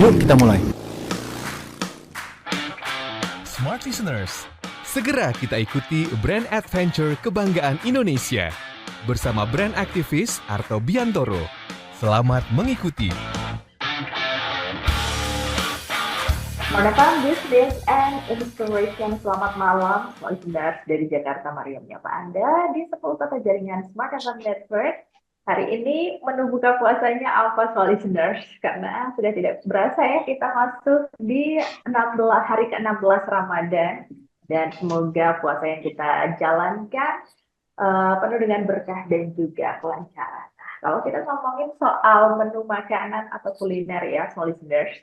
Yuk kita mulai. Smart Listeners, segera kita ikuti brand adventure kebanggaan Indonesia bersama brand aktivis Arto Biantoro. Selamat mengikuti. Selamat datang Business and Inspiration. Selamat malam, listeners dari Jakarta. Maria menyapa Anda di 10 kota jaringan Smart FM Network. Hari ini menu buka puasanya apa, listeners? Karena sudah tidak berasa ya kita masuk di hari ke-16 Ramadan. Dan semoga puasa yang kita jalankan penuh dengan berkah dan juga kelancaran. Nah, kalau kita ngomongin soal menu makanan atau kuliner ya, listeners,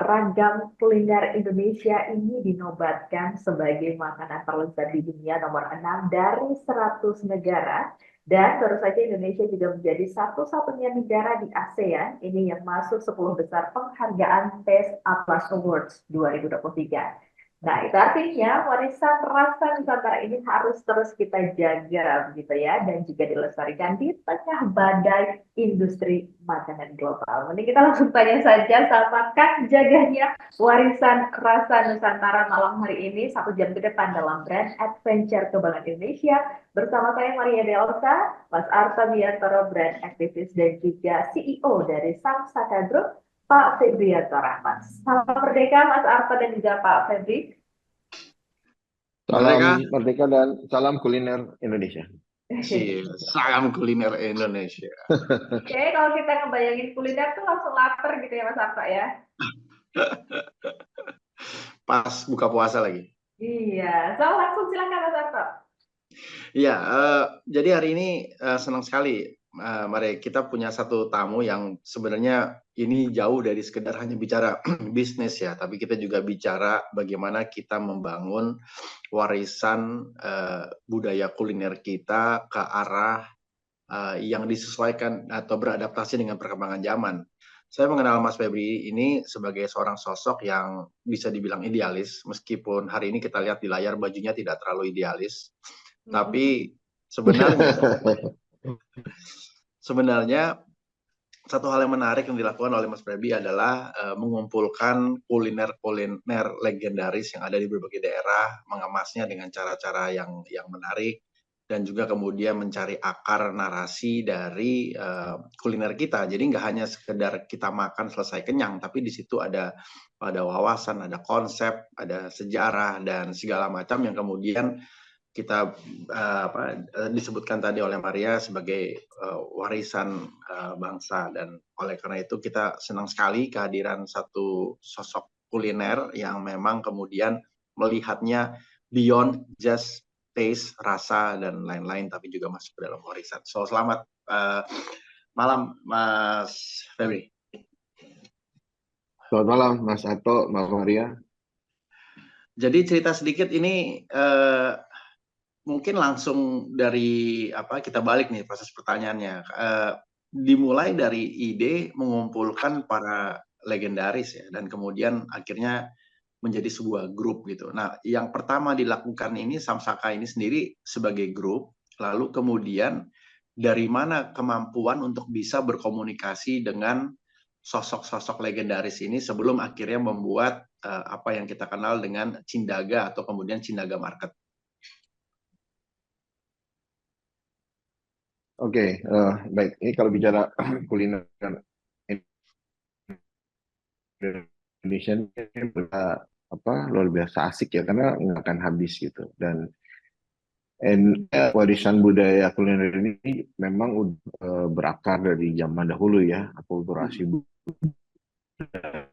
ragam kuliner Indonesia ini dinobatkan sebagai makanan terlezat di dunia nomor 6 dari 100 negara. Dan baru saja Indonesia juga menjadi satu-satunya negara di ASEAN ini yang masuk 10 besar penghargaan Taste Atlas Awards 2023. Nah, itu artinya warisan rasa Nusantara ini harus terus kita jaga, begitu ya, dan juga dilestarikan di tengah badai industri makanan global. Mending kita langsung tanya saja sama Kang jaganya warisan rasa Nusantara malam hari ini 1 jam ke depan dalam brand adventure kebanggaan Indonesia bersama saya Maria Delta, Mas Arto Biantoro, brand aktivis dan juga CEO dari Samsaka Group, Pak Febrianto Rahmat. Salam Merdeka, Mas Arto dan juga Pak Febri. Salam Merdeka dan salam kuliner Indonesia. Salam kuliner Indonesia. Oke, kalau kita ngebayangin kuliner tuh langsung lapar gitu ya Mas Arto ya? Pas buka puasa lagi. Iya, so langsung silakan Mas Arto. Iya, jadi hari ini senang sekali. Mari kita punya satu tamu yang sebenarnya ini jauh dari sekedar hanya bicara bisnis ya, tapi kita juga bicara bagaimana kita membangun warisan budaya kuliner kita ke arah yang disesuaikan atau beradaptasi dengan perkembangan zaman. Saya mengenal Mas Febri ini sebagai seorang sosok yang bisa dibilang idealis, meskipun hari ini kita lihat di layar bajunya tidak terlalu idealis, tapi sebenarnya satu hal yang menarik yang dilakukan oleh Mas Febri adalah mengumpulkan kuliner-kuliner legendaris yang ada di berbagai daerah, mengemasnya dengan cara-cara yang menarik, dan juga kemudian mencari akar narasi dari kuliner kita. Jadi nggak hanya sekedar kita makan selesai kenyang, tapi di situ ada wawasan, ada konsep, ada sejarah, dan segala macam yang kemudian kita disebutkan tadi oleh Maria sebagai warisan bangsa. Dan oleh karena itu kita senang sekali kehadiran satu sosok kuliner yang memang kemudian melihatnya beyond just taste, rasa, dan lain-lain, tapi juga masuk ke dalam warisan. So, selamat malam Mas Febri. Selamat malam Mas Arto, Mbak Maria. Jadi cerita sedikit ini mungkin langsung dari kita balik nih proses pertanyaannya. Dimulai dari ide mengumpulkan para legendaris ya, dan kemudian akhirnya menjadi sebuah grup gitu. Nah, yang pertama dilakukan ini Samsaka ini sendiri sebagai grup, lalu kemudian dari mana kemampuan untuk bisa berkomunikasi dengan sosok-sosok legendaris ini sebelum akhirnya membuat apa yang kita kenal dengan Cindaga atau kemudian Cindaga Market. Oke, baik. Ini kalau bicara kuliner Indonesia ini luar biasa asik ya, karena nggak akan habis gitu. Dan warisan budaya kuliner ini memang berakar dari zaman dahulu ya, akulturasi budaya.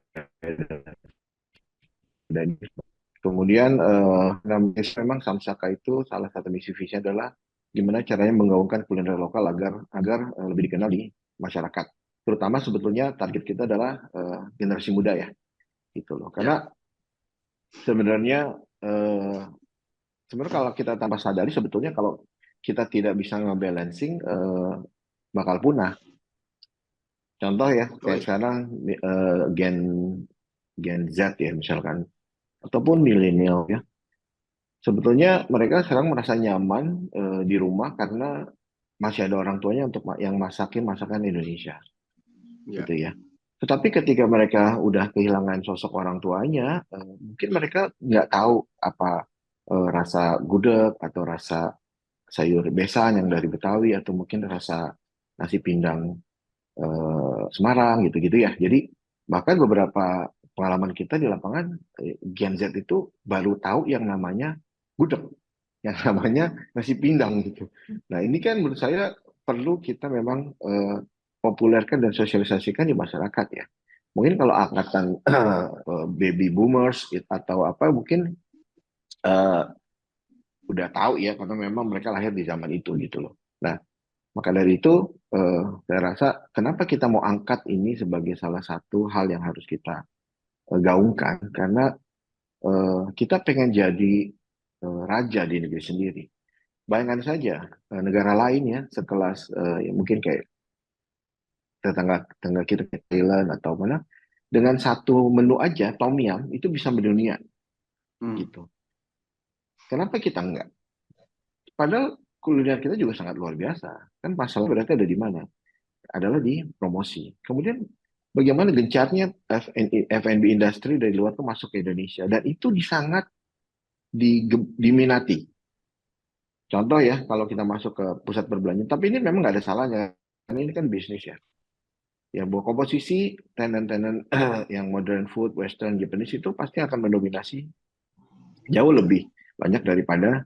Dan kemudian memang Samsaka itu salah satu misi visinya adalah gimana caranya menggaungkan kuliner lokal agar lebih dikenal di masyarakat. Terutama sebetulnya target kita adalah generasi muda ya, gitu loh. Karena sebenarnya kalau kita tanpa sadari sebetulnya kalau kita tidak bisa nge-balancing bakal punah. Contoh ya, kayak sekarang Gen Z ya misalkan, ataupun milenial ya. Sebetulnya mereka sekarang merasa nyaman di rumah karena masih ada orang tuanya untuk yang masakin masakan Indonesia, gitu ya. Tetapi ketika mereka udah kehilangan sosok orang tuanya, mungkin mereka nggak tahu apa rasa gudeg atau rasa sayur besan yang dari Betawi atau mungkin rasa nasi pindang Semarang gitu-gitu ya. Jadi bahkan beberapa pengalaman kita di lapangan, Gen Z itu baru tahu yang namanya gudeg, yang namanya nasi pindang gitu. Nah ini kan menurut saya perlu kita memang populerkan dan sosialisasikan di masyarakat ya. Mungkin kalau angkatan baby boomers atau apa mungkin eh, udah tahu ya karena memang mereka lahir di zaman itu gitu loh. Nah maka dari itu saya rasa kenapa kita mau angkat ini sebagai salah satu hal yang harus kita gaungkan karena kita pengen jadi raja di negeri sendiri. Bayangkan saja negara lain ya sekelas ya mungkin kayak tetangga kita kayak Thailand atau mana dengan satu menu aja tom yum itu bisa mendunia gitu. Kenapa kita enggak? Padahal kuliner kita juga sangat luar biasa. Kan masalah berarti ada di mana? Adalah di promosi. Kemudian bagaimana gencarnya F&B industri dari luar tuh masuk ke Indonesia dan itu sangat diminati. Contoh ya, kalau kita masuk ke pusat perbelanjaan, tapi ini memang nggak ada salahnya, karena ini kan bisnis ya. Ya, bahwa komposisi tenan-tenan yang modern food, western, Japanese itu pasti akan mendominasi jauh lebih banyak daripada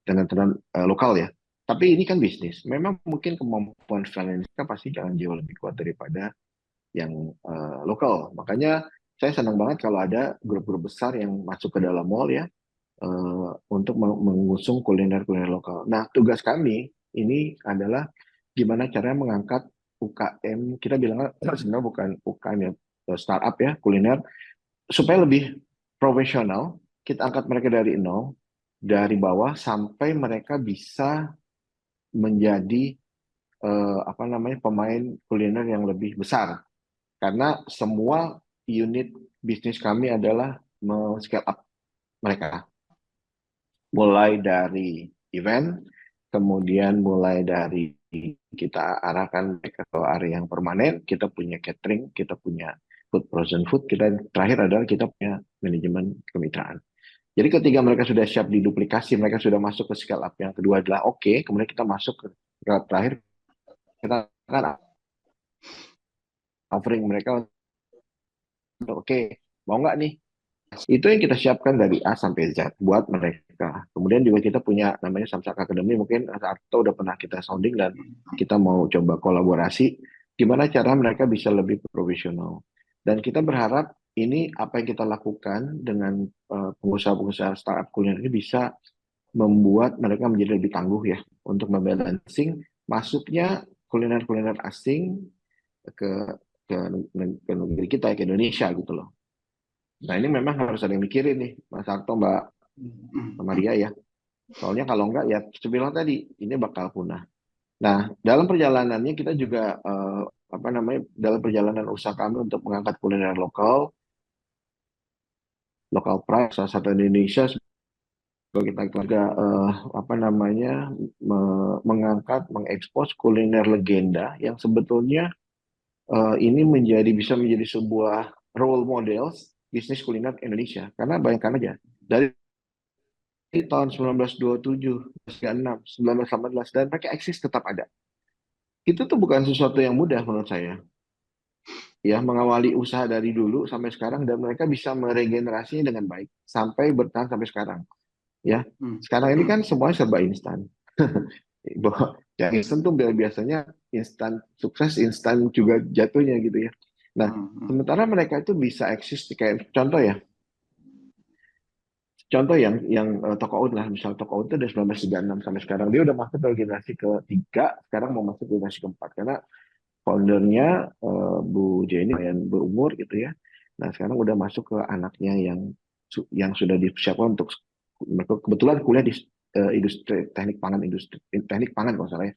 tenan-tenan lokal ya. Tapi ini kan bisnis. Memang mungkin kemampuan finansial pasti jangan jauh lebih kuat daripada yang lokal. Makanya saya senang banget kalau ada grup-grup besar yang masuk ke dalam mall ya untuk mengusung kuliner-kuliner lokal. Nah, tugas kami ini adalah gimana caranya mengangkat UKM, kita bilangnya sebenarnya bukan UKM ya, startup ya, kuliner, supaya lebih profesional, kita angkat mereka dari nol, dari bawah sampai mereka bisa menjadi apa namanya pemain kuliner yang lebih besar. Karena semua unit bisnis kami adalah scale up mereka. Mulai dari event, kemudian mulai dari kita arahkan mereka ke area yang permanen, kita punya catering, kita punya food frozen food, kita terakhir adalah kita punya manajemen kemitraan. Jadi ketika mereka sudah siap diduplikasi, mereka sudah masuk ke scale up yang kedua adalah oke, kemudian kita masuk ke scale up terakhir, kita akan offering mereka untuk oke, mau nggak nih itu yang kita siapkan dari A sampai Z buat mereka. Kemudian juga kita punya namanya Samsak Academy, mungkin atau udah pernah kita sounding dan kita mau coba kolaborasi, gimana cara mereka bisa lebih profesional. Dan kita berharap ini apa yang kita lakukan dengan pengusaha-pengusaha startup kuliner ini bisa membuat mereka menjadi lebih tangguh ya untuk membalancing masuknya kuliner-kuliner asing ke ke negeri kita, ke Indonesia gitu loh. Nah ini memang harus ada yang mikirin nih, Mas Arto, Mbak Maria ya. Soalnya kalau enggak ya, saya bilang tadi, ini bakal punah. Nah, dalam perjalanannya kita juga, apa namanya, dalam perjalanan usaha kami untuk mengangkat kuliner lokal, lokal pride, salah satu Indonesia, kita juga, apa namanya, mengangkat, mengekspos kuliner legenda yang sebetulnya ini bisa menjadi sebuah role models bisnis kuliner Indonesia. Karena bayangkan aja, dari tahun 1927, 1936, 1918, dan mereka eksis tetap ada. Itu tuh bukan sesuatu yang mudah menurut saya. Ya, mengawali usaha dari dulu sampai sekarang, dan mereka bisa meregenerasinya dengan baik, sampai bertahan sampai sekarang. Ya, sekarang ini kan semuanya serba instan. Ya, instan tuh biasanya instan sukses, instan juga jatuhnya gitu ya. Nah, sementara mereka itu bisa eksis kayak contoh ya. Contoh yang toko out lah, misal toko out itu dari 1936 sampai sekarang dia udah masuk ke generasi ketiga, sekarang mau masuk ke generasi keempat karena foundernya Bu Jenny yang berumur gitu ya. Nah sekarang udah masuk ke anaknya yang sudah disiapkan untuk mereka kebetulan kuliah di industri teknik pangan kalau salah ya.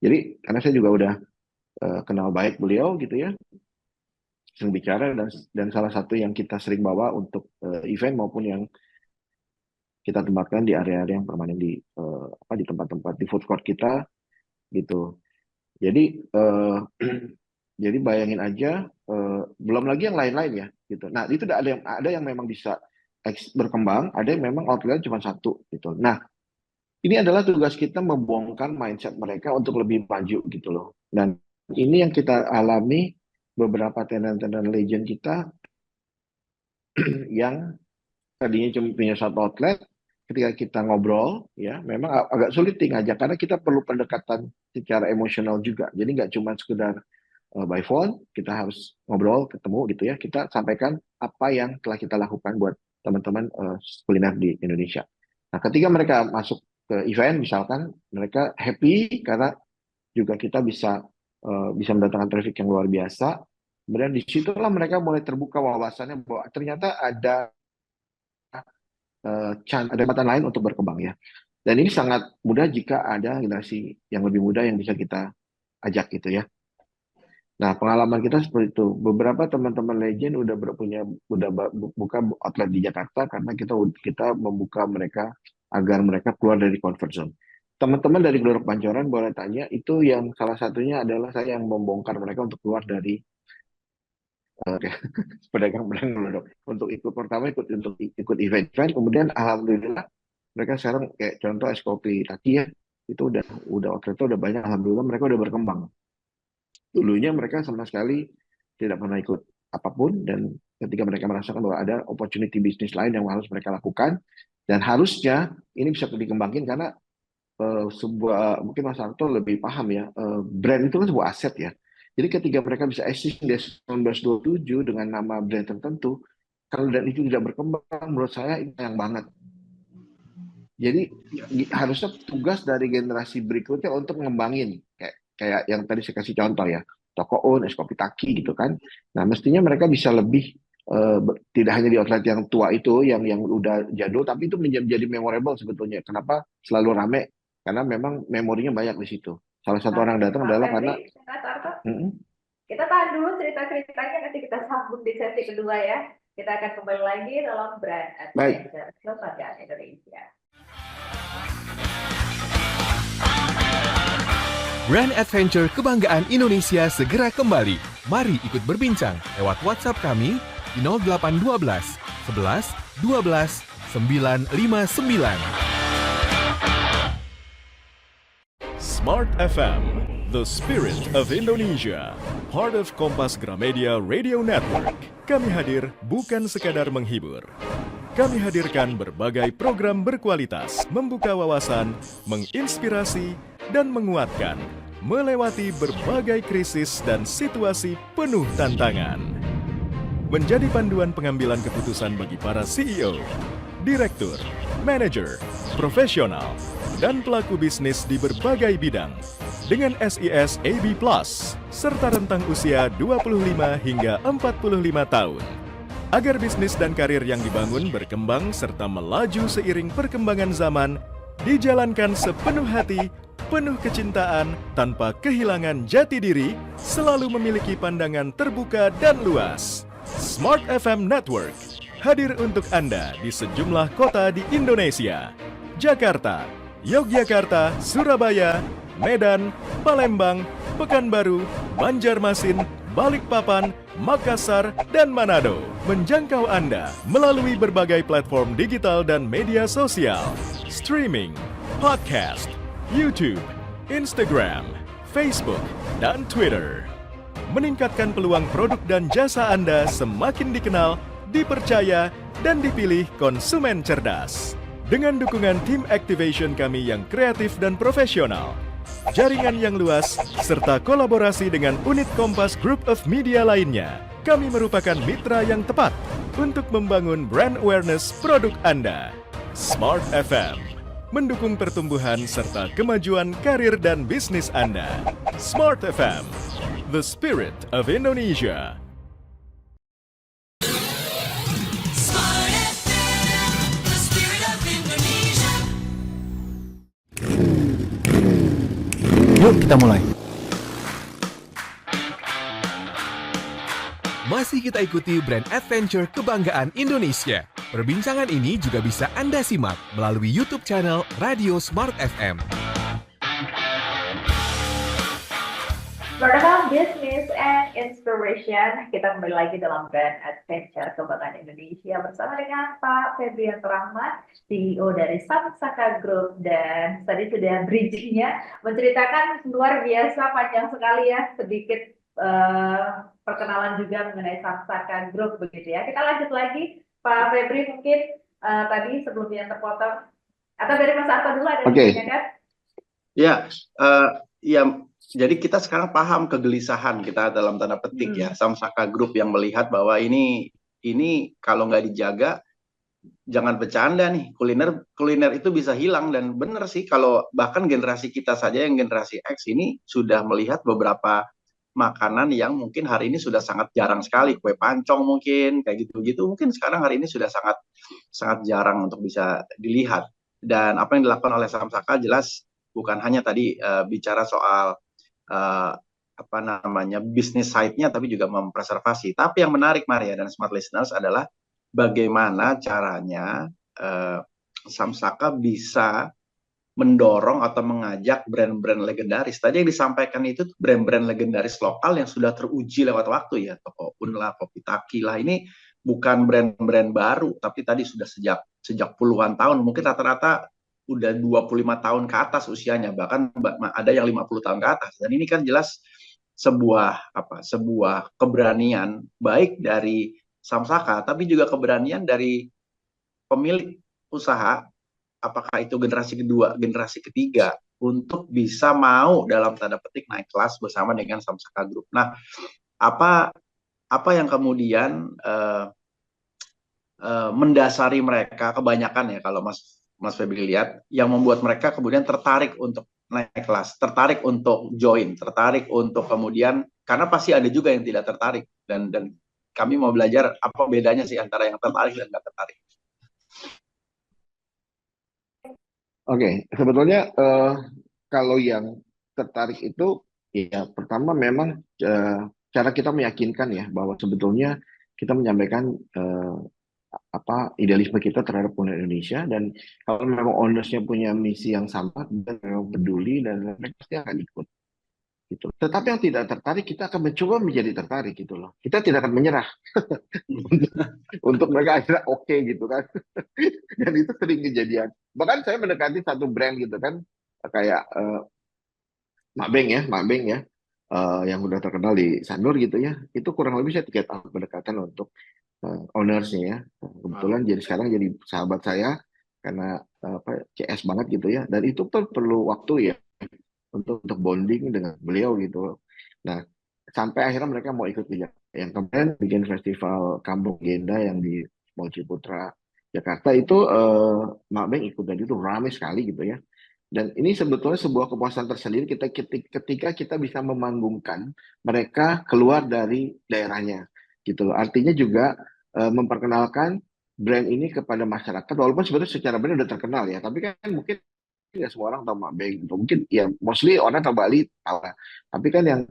Jadi karena saya juga udah kenal baik beliau gitu ya, sering bicara dan salah satu yang kita sering bawa untuk event maupun yang kita tempatkan di area-area yang permanen di tempat-tempat di food court kita gitu. Jadi jadi bayangin aja belum lagi yang lain-lain ya gitu. Nah itu ada yang memang bisa berkembang, ada yang memang outlet cuma satu gitu. Nah ini adalah tugas kita membongkar mindset mereka untuk lebih maju gitu loh. Dan ini yang kita alami beberapa tenan-tenan legend kita yang tadinya cuma punya satu outlet, ketika kita ngobrol ya memang agak sulit ngajak karena kita perlu pendekatan secara emosional juga. Jadi nggak cuma sekedar by phone, kita harus ngobrol, ketemu gitu ya. Kita sampaikan apa yang telah kita lakukan buat teman-teman kuliner di Indonesia. Nah, ketika mereka masuk ke event, misalkan mereka happy karena juga kita bisa mendatangkan traffic yang luar biasa. Kemudian disitulah mereka mulai terbuka wawasannya bahwa ternyata ada kesempatan lain untuk berkembang ya. Dan ini sangat mudah jika ada generasi yang lebih muda yang bisa kita ajak gitu ya. Nah, pengalaman kita seperti itu. Beberapa teman-teman legend udah buka outlet di Jakarta karena kita membuka mereka agar mereka keluar dari comfort zone. Teman-teman dari Glodok Pancoran boleh tanya, itu yang salah satunya adalah saya yang membongkar mereka untuk keluar dari pedagang-pedagang Glodok. Untuk ikut event, kemudian alhamdulillah mereka sekarang kayak contoh es kopi Taki ya, itu udah outletnya udah banyak, alhamdulillah mereka udah berkembang. Dulunya mereka sama sekali tidak pernah ikut apapun, dan ketika mereka merasakan bahwa ada opportunity bisnis lain yang harus mereka lakukan, dan harusnya ini bisa dikembangin karena mungkin Mas Arto lebih paham ya, brand itu kan sebuah aset ya. Jadi ketika mereka bisa eksis di 1927 dengan nama brand tertentu, kalau brand itu tidak berkembang, menurut saya itu sayang banget. Jadi harusnya tugas dari generasi berikutnya untuk ngembangin kayak yang tadi saya kasih contoh ya, Toko On, es kopi Taki gitu kan. Nah mestinya mereka bisa lebih tidak hanya di outlet yang tua itu yang udah jadul, tapi itu menjadi memorable sebetulnya. Kenapa selalu rame? Karena memang memorinya banyak di situ. Salah satu orang datang adalah karena kita tahan dulu cerita-ceritanya, nanti kita sambung di sesi kedua ya. Kita akan kembali lagi dalam Brand Adventure Kebanggaan Indonesia. Brand Adventure Kebanggaan Indonesia segera kembali. Mari ikut berbincang lewat WhatsApp kami di 0812 11 12 959. Smart FM, the spirit of Indonesia, part of Kompas Gramedia Radio Network. Kami hadir bukan sekadar menghibur. Kami hadirkan berbagai program berkualitas, membuka wawasan, menginspirasi, dan menguatkan, melewati berbagai krisis dan situasi penuh tantangan. Menjadi panduan pengambilan keputusan bagi para CEO, direktur, manajer, profesional, dan pelaku bisnis di berbagai bidang dengan SIS AB+, serta rentang usia 25 hingga 45 tahun. Agar bisnis dan karir yang dibangun berkembang serta melaju seiring perkembangan zaman, dijalankan sepenuh hati, penuh kecintaan, tanpa kehilangan jati diri, selalu memiliki pandangan terbuka dan luas. Smart FM Network hadir untuk Anda di sejumlah kota di Indonesia. Jakarta, Yogyakarta, Surabaya, Medan, Palembang, Pekanbaru, Banjarmasin, Balikpapan, Makassar, dan Manado. Menjangkau Anda melalui berbagai platform digital dan media sosial, streaming, podcast, YouTube, Instagram, Facebook, dan Twitter. Meningkatkan peluang produk dan jasa Anda semakin dikenal, dipercaya, dan dipilih konsumen cerdas. Dengan dukungan tim activation kami yang kreatif dan profesional, jaringan yang luas, serta kolaborasi dengan unit Kompas Group of Media lainnya, kami merupakan mitra yang tepat untuk membangun brand awareness produk Anda. Smart FM mendukung pertumbuhan serta kemajuan karir dan bisnis Anda. Smart FM, the spirit of Indonesia. Yuk kita mulai. Masih kita ikuti Brand Adventure Kebanggaan Indonesia. Perbincangan ini juga bisa Anda simak melalui YouTube channel Radio Smart FM. Bernama Business and Inspiration, kita kembali lagi dalam Brand Adventure Kebanggaan Indonesia bersama dengan Pak Febrianto Rahmat, CEO dari Samsaka Group, dan tadi sudah bridging-nya menceritakan luar biasa panjang sekali ya, sedikit perkenalan juga mengenai Samsaka Group begitu ya. Kita lanjut lagi, Pak Febri mungkin tadi sebelumnya terpotong, atau dari Mas Arto dulu ada yang ditanyakan? Ya, ya. Jadi kita sekarang paham kegelisahan kita dalam tanda petik ya, Samsaka Group yang melihat bahwa ini kalau nggak dijaga, jangan bercanda nih, kuliner itu bisa hilang. Dan benar sih, kalau bahkan generasi kita saja yang generasi X ini sudah melihat beberapa makanan yang mungkin hari ini sudah sangat jarang sekali, kue pancong mungkin kayak gitu-gitu, mungkin sekarang hari ini sudah sangat jarang untuk bisa dilihat. Dan apa yang dilakukan oleh Samsaka jelas bukan hanya tadi bicara soal apa namanya bisnis side-nya, tapi juga mempreservasi. Tapi yang menarik Maria dan smart listeners adalah bagaimana caranya Samsaka bisa mendorong atau mengajak brand-brand legendaris. Tadi yang disampaikan itu brand-brand legendaris lokal yang sudah teruji lewat waktu ya, Toko Unla, Kopi Taki lah, ini bukan brand-brand baru, tapi tadi sudah sejak puluhan tahun, mungkin rata-rata udah 25 tahun ke atas usianya, bahkan ada yang 50 tahun ke atas. Dan ini kan jelas sebuah keberanian baik dari Samsaka, tapi juga keberanian dari pemilik usaha, apakah itu generasi kedua, generasi ketiga, untuk bisa mau dalam tanda petik naik kelas bersama dengan Samsaka Group. Nah, apa yang kemudian mendasari mereka, kebanyakan ya kalau Mas Febri lihat, yang membuat mereka kemudian tertarik untuk naik kelas, tertarik untuk join, tertarik untuk kemudian, karena pasti ada juga yang tidak tertarik, dan kami mau belajar apa bedanya sih antara yang tertarik dan nggak tertarik. Oke, sebetulnya kalau yang tertarik itu, ya pertama memang cara kita meyakinkan ya bahwa sebetulnya kita menyampaikan idealisme kita terhadap kuliner Indonesia, dan kalau memang ownersnya punya misi yang sama dan memang peduli, dan mereka pasti akan ikut gitu. Tetapi yang tidak tertarik, kita akan mencoba menjadi tertarik gitu loh. Kita tidak akan menyerah untuk mereka akhirnya oke gitu kan. Dan itu sering kejadian. Bahkan saya mendekati satu brand gitu kan, kayak Mak Beng ya, yang udah terkenal di Sanur gitu ya. Itu kurang lebih saya 3 tahun pendekatan untuk ownersnya ya. Kebetulan jadi sekarang jadi sahabat saya karena CS banget gitu ya. Dan itu pun perlu waktu ya untuk bonding dengan beliau gitu. Nah, sampai akhirnya mereka mau ikut ke Jakarta. Yang kemarin bikin festival Kampung Genda yang di Mall Ciputra Jakarta itu Mak Beng ikut, dan itu ramai sekali gitu ya. Dan ini sebetulnya sebuah kepuasan tersendiri ketika kita bisa memanggungkan mereka keluar dari daerahnya gitu loh. Artinya juga memperkenalkan brand ini kepada masyarakat, walaupun sebetulnya secara brand udah terkenal ya, tapi kan mungkin nggak semua orang tahu Mak Beng gitu. Mungkin ya mostly orang tahu Bali tahu lah. Tapi kan yang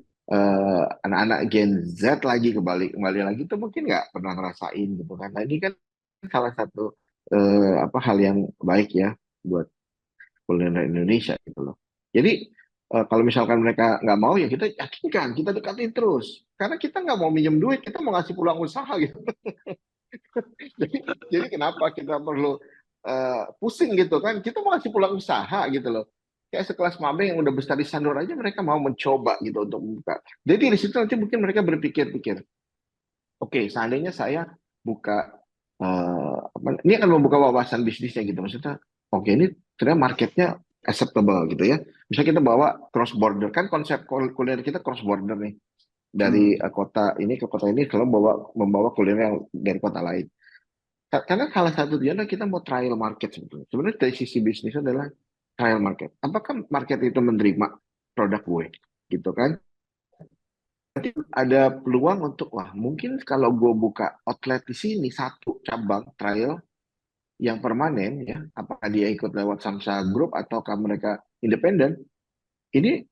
anak-anak Gen Z lagi kembali lagi itu mungkin nggak pernah ngerasain gitu kan. Nah ini kan salah satu hal yang baik ya buat kuliner Indonesia gitu loh. Jadi kalau misalkan mereka nggak mau, ya kita yakinkan, kita dekatin terus. Karena kita nggak mau minjem duit, kita mau ngasih peluang usaha gitu. jadi kenapa kita perlu pusing gitu kan? Kita mau ngasih peluang usaha gitu loh. Kayak sekelas Mak Beng yang udah besar di Sanur aja, mereka mau mencoba gitu untuk membuka. Jadi di situ nanti mungkin mereka berpikir-pikir, oke, seandainya saya buka ini akan membuka wawasan bisnisnya gitu. Maksudnya, oke, ini ternyata marketnya acceptable gitu ya. Misalnya kita bawa cross border, kan konsep kuliner kita cross border nih, dari kota ini ke kota ini, kalau membawa kuliner yang dari kota lain. Karena salah satu tujuannya kita mau trial market sebetulnya. Sebenarnya dari sisi bisnis adalah trial market. Apakah market itu menerima produk gue, gitu kan? Nanti ada peluang untuk, wah mungkin kalau gue buka outlet di sini, satu cabang trial yang permanen ya, apakah dia ikut lewat Samsa Group ataukah mereka independen, ini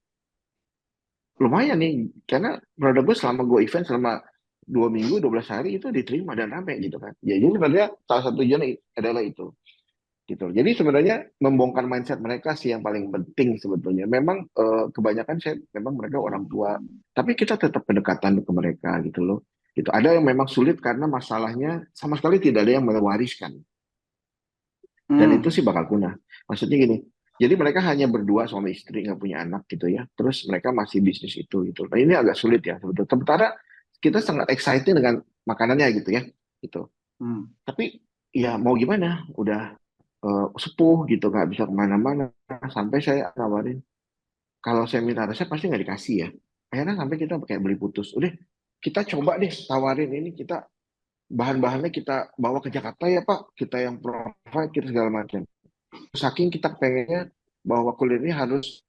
lumayan nih, karena produk gue selama gue event selama 2 minggu, 12 hari itu diterima dan ramai gitu kan. Ya, jadi sebenarnya salah satu tujuan adalah itu gitu. Jadi sebenarnya membongkar mindset mereka sih yang paling penting sebetulnya. Memang kebanyakan memang mereka orang tua, tapi kita tetap pendekatan ke mereka gitu loh. Gitu. Ada yang memang sulit karena masalahnya sama sekali tidak ada yang mewariskan. Dan itu Hmm. sih bakal punah. Maksudnya gini, jadi mereka hanya berdua suami istri nggak punya anak gitu ya. Terus mereka masih bisnis itu gitu. Nah ini agak sulit ya sebetulnya. Sementara kita sangat excited dengan makanannya gitu ya. Gitu. Hmm. Tapi ya mau gimana? Udah sepuh gitu nggak bisa kemana-mana. Sampai saya nawarin kalau saya minta resep pasti nggak dikasih ya. Akhirnya sampai kita kayak beli putus. Udah kita coba deh tawarin ini kita bahan-bahannya kita bawa ke Jakarta ya Pak. Kita yang provide kita segala macam. Saking kita pengennya bahwa kulit ini harus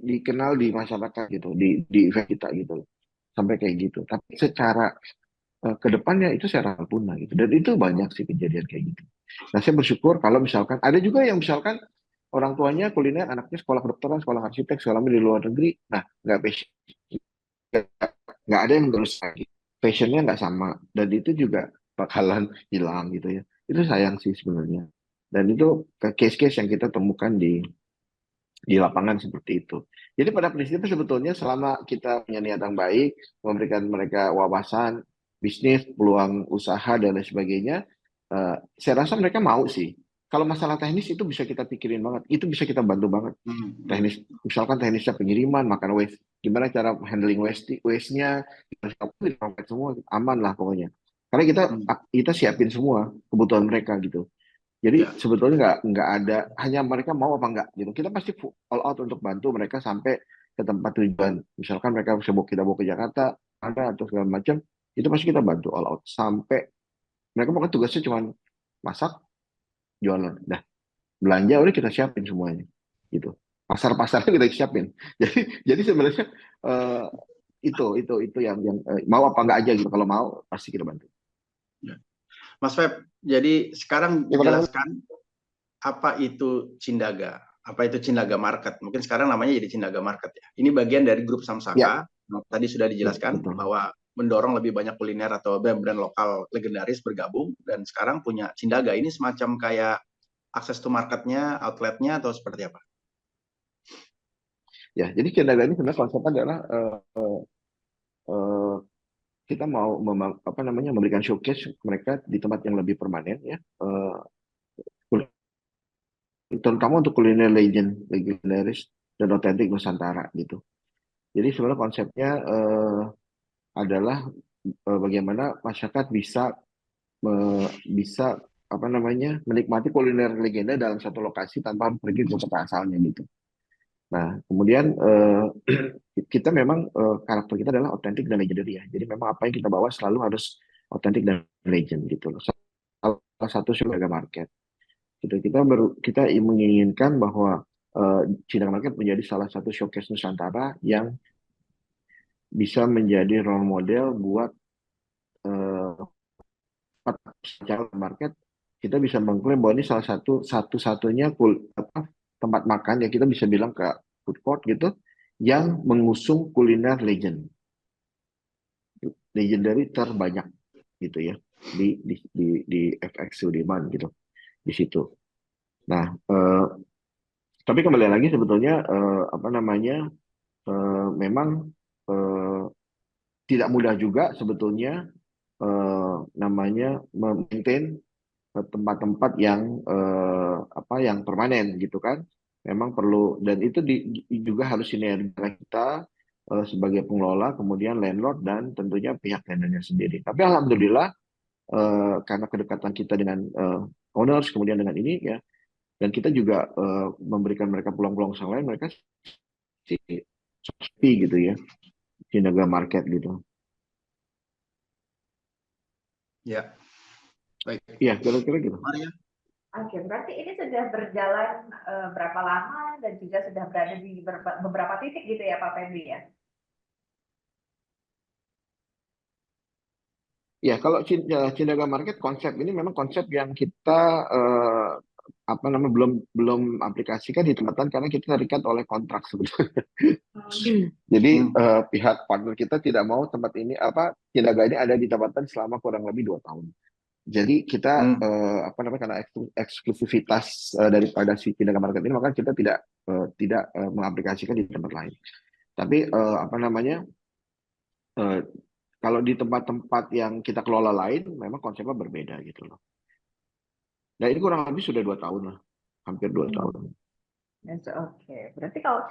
dikenal di masyarakat gitu, di event kita gitu, sampai kayak gitu. Tapi secara ke depannya itu saya rasa punah gitu. Dan itu banyak sih kejadian kayak gitu. Nah saya bersyukur kalau misalkan ada juga yang misalkan orang tuanya kuliner, anaknya sekolah kedokteran, sekolah arsitek, segala macam di luar negeri. Nah nggak passion, nggak ada yang terus lagi. Passionnya nggak sama dan itu juga bakalan hilang gitu ya. Itu sayang sih sebenarnya. Dan itu case-case yang kita temukan di lapangan seperti itu. Jadi pada prinsipnya sebetulnya selama kita punya niat yang baik, memberikan mereka wawasan, bisnis, peluang usaha dan lain sebagainya, saya rasa mereka mau sih. Kalau masalah teknis itu bisa kita pikirin banget, itu bisa kita bantu banget. Teknis, misalkan teknisnya pengiriman, makan waste, gimana cara handling waste-nya, semua aman lah pokoknya. Karena kita siapin semua kebutuhan mereka gitu. Jadi Ya. sebetulnya nggak ada hanya mereka mau apa enggak gitu. Kita pasti all out untuk bantu mereka sampai ke tempat tujuan. Misalkan mereka bisa kita bawa ke Jakarta, ada atau segala macam, itu pasti kita bantu all out sampai mereka mungkin tugasnya cuma masak, jualan. Nah, belanja udah kita siapin semuanya gitu. Pasar-pasarnya kita siapin. Jadi sebenarnya eh, itu yang mau apa enggak aja gitu. Kalau mau pasti kita bantu. Ya. Mas Feb, jadi sekarang Ya, jelaskan apa itu Cindaga, apa itu Cindaga Market. Mungkin sekarang namanya jadi Cindaga Market ya. Ini bagian dari grup ya, Samsaka. Tadi sudah dijelaskan betul. bahwa mendorong lebih banyak kuliner atau brand lokal legendaris bergabung dan sekarang punya Cindaga. Ini semacam kayak akses to marketnya, outletnya atau seperti apa? Ya, jadi Cindaga ini sebenarnya konsepnya adalah eh, kita mau memberikan showcase mereka di tempat yang lebih permanen ya, terutama untuk kuliner legendaris dan otentik Nusantara gitu. Jadi sebenarnya konsepnya adalah bagaimana masyarakat bisa menikmati kuliner legenda dalam satu lokasi tanpa harus pergi ke kota asalnya gitu. Nah, kemudian kita memang karakter kita adalah otentik dan legendary ya. Jadi memang apa yang kita bawa selalu harus otentik dan legend gitu loh. Salah satu Cindaga Market. Gitu. Kita menginginkan bahwa Cindaga Market menjadi salah satu showcase Nusantara yang bisa menjadi role model buat secara market. Kita bisa mengklaim bahwa ini salah satu-satunya tempat makan yang kita bisa bilang ke food court gitu yang mengusung kuliner legendary terbanyak gitu ya di FX Sudirman gitu di situ. Nah, tapi kembali lagi sebetulnya memang eh, tidak mudah juga sebetulnya maintain tempat-tempat yang permanen gitu kan. Memang perlu dan itu juga harus sinergi kita sebagai pengelola, kemudian landlord dan tentunya pihak tendernya sendiri. Tapi alhamdulillah karena kedekatan kita dengan owners kemudian dengan ini ya dan kita juga memberikan mereka peluang-peluang usaha lain mereka sih sepi gitu ya Cindaga Market gitu. Ya, baik. Iya kira-kira gitu. Maria? Oke, berarti ini sudah berjalan berapa lama dan juga sudah berada di beberapa titik gitu ya Pak Febri ya? Ya, kalau Cindaga Market konsep ini memang konsep yang kita belum aplikasikan di tempat karena kita terikat oleh kontrak sebetulnya. Jadi pihak partner kita tidak mau tempat ini Cindaga ini ada di tempat selama kurang lebih 2 tahun. Jadi kita Hmm. karena eksklusivitas daripada si tindakan market ini, maka kita tidak mengaplikasikan di tempat lain. Tapi eh, kalau di tempat-tempat yang kita kelola lain, memang konsepnya berbeda gitu loh. Nah ini kurang lebih sudah 2 tahun lah, hampir 2 tahun. Oke, berarti kalau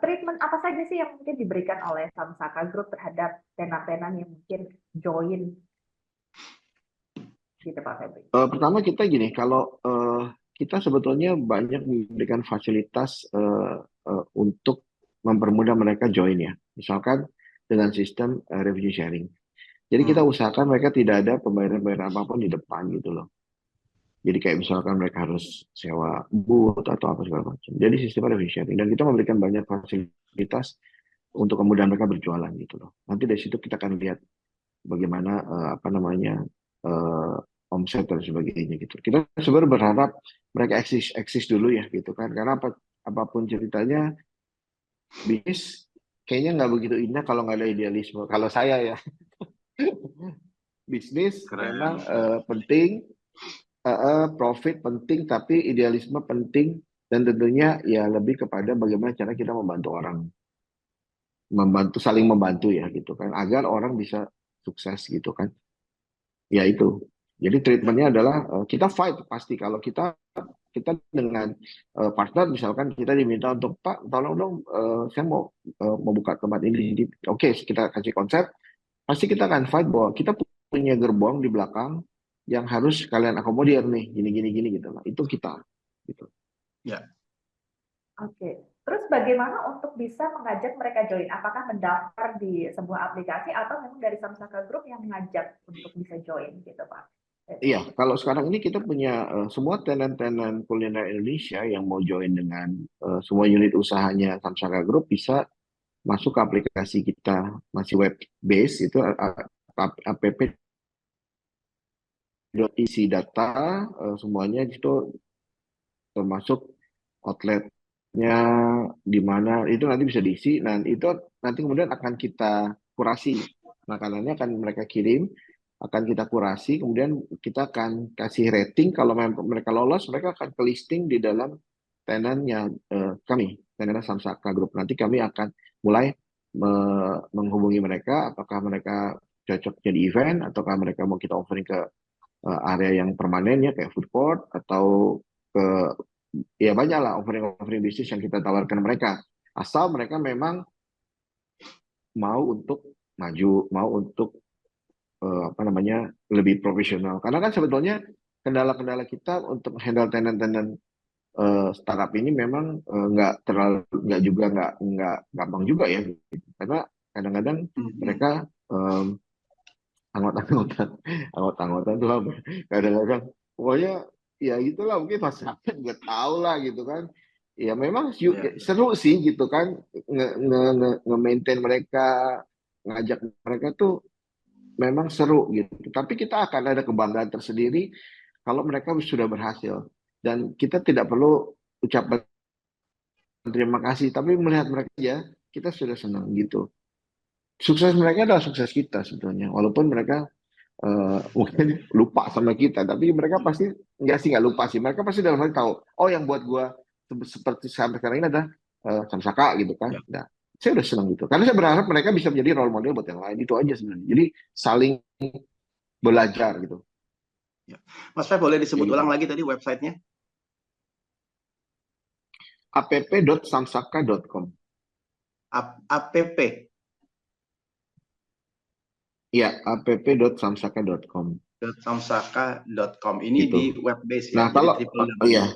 treatment apa saja sih yang mungkin diberikan oleh Samsaka Group terhadap tenan-tenan yang mungkin join gitu Pak Febri? Pertama kita gini, kalau kita sebetulnya banyak memberikan fasilitas untuk mempermudah mereka join ya. Misalkan dengan sistem revenue sharing. Jadi kita usahakan mereka tidak ada pembayaran apapun di depan gitu loh. Jadi kayak misalkan mereka harus sewa booth atau apa segala macam. Jadi sistemnya revenue sharing. Dan kita memberikan banyak fasilitas untuk kemudahan mereka berjualan gitu loh. Nanti dari situ kita akan lihat bagaimana omset dan sebagainya gitu. Kita sebenarnya berharap mereka eksis dulu ya gitu kan. Karena apapun ceritanya bisnis kayaknya nggak begitu indah kalau nggak ada idealisme. Kalau saya ya bisnis memang penting, profit penting, tapi idealisme penting dan tentunya ya lebih kepada bagaimana cara kita membantu orang, saling membantu ya gitu kan, agar orang bisa sukses gitu kan. Ya itu. Jadi treatmentnya adalah kita fight pasti kalau kita dengan partner misalkan kita diminta untuk Pak tolong dong saya mau buka tempat ini. Oke, kita kasih konsep, pasti kita akan fight bahwa kita punya gerbong di belakang yang harus kalian akomodir nih gini gitu lah. Itu kita gitu. Ya. Oke. Terus bagaimana untuk bisa mengajak mereka join? Apakah mendaftar di sebuah aplikasi atau memang dari Samsaka Group yang mengajak untuk bisa join gitu Pak? Iya, kalau sekarang ini kita punya semua tenan-tenan kuliner Indonesia yang mau join dengan semua unit usahanya Samsaka Group bisa masuk ke aplikasi kita, masih web base itu app.isi data semuanya itu termasuk outletnya di mana itu nanti bisa diisi. Nah itu nanti kemudian akan kita kurasi makanannya, akan mereka kirim, akan kita kurasi, kemudian kita akan kasih rating. Kalau mereka lolos, mereka akan ke listing di dalam tenannya kami, tenan Samsaka Group. Nanti kami akan mulai menghubungi mereka, apakah mereka cocok jadi event, ataukah mereka mau kita offering ke area yang permanen ya kayak food court, atau ke ya banyak lah offering bisnis yang kita tawarkan mereka, asal mereka memang mau untuk maju, mau untuk lebih profesional. Karena kan sebetulnya kendala-kendala kita untuk handle tenan-tenan startup ini memang nggak gampang juga ya, karena kadang-kadang mereka anggota tuh kadang-kadang pokoknya ya gitulah, mungkin masyarakat nggak tahu lah gitu kan. Ya memang seru sih gitu kan, nge-maintain mereka, ngajak mereka tuh memang seru gitu. Tapi kita akan ada kebanggaan tersendiri kalau mereka sudah berhasil. Dan kita tidak perlu ucapan terima kasih, tapi melihat mereka ya kita sudah senang gitu. Sukses mereka adalah sukses kita sebetulnya. Walaupun mereka mungkin lupa sama kita, tapi mereka pasti nggak lupa sih. Mereka pasti dalam hati tahu, oh yang buat gua seperti sampai sekarang ini ada Samsaka gitu kan. Nah, saya udah senang gitu. Karena saya berharap mereka bisa menjadi role model buat yang lain. Itu aja sebenarnya. Jadi saling belajar gitu. Ya. Mas Feb, boleh disebut ulang lagi tadi websitenya? app.samsaka.com. App? Iya, app.samsaka.com. .samsaka.com ini gitu. Di web base ya. Nah, kalau iya.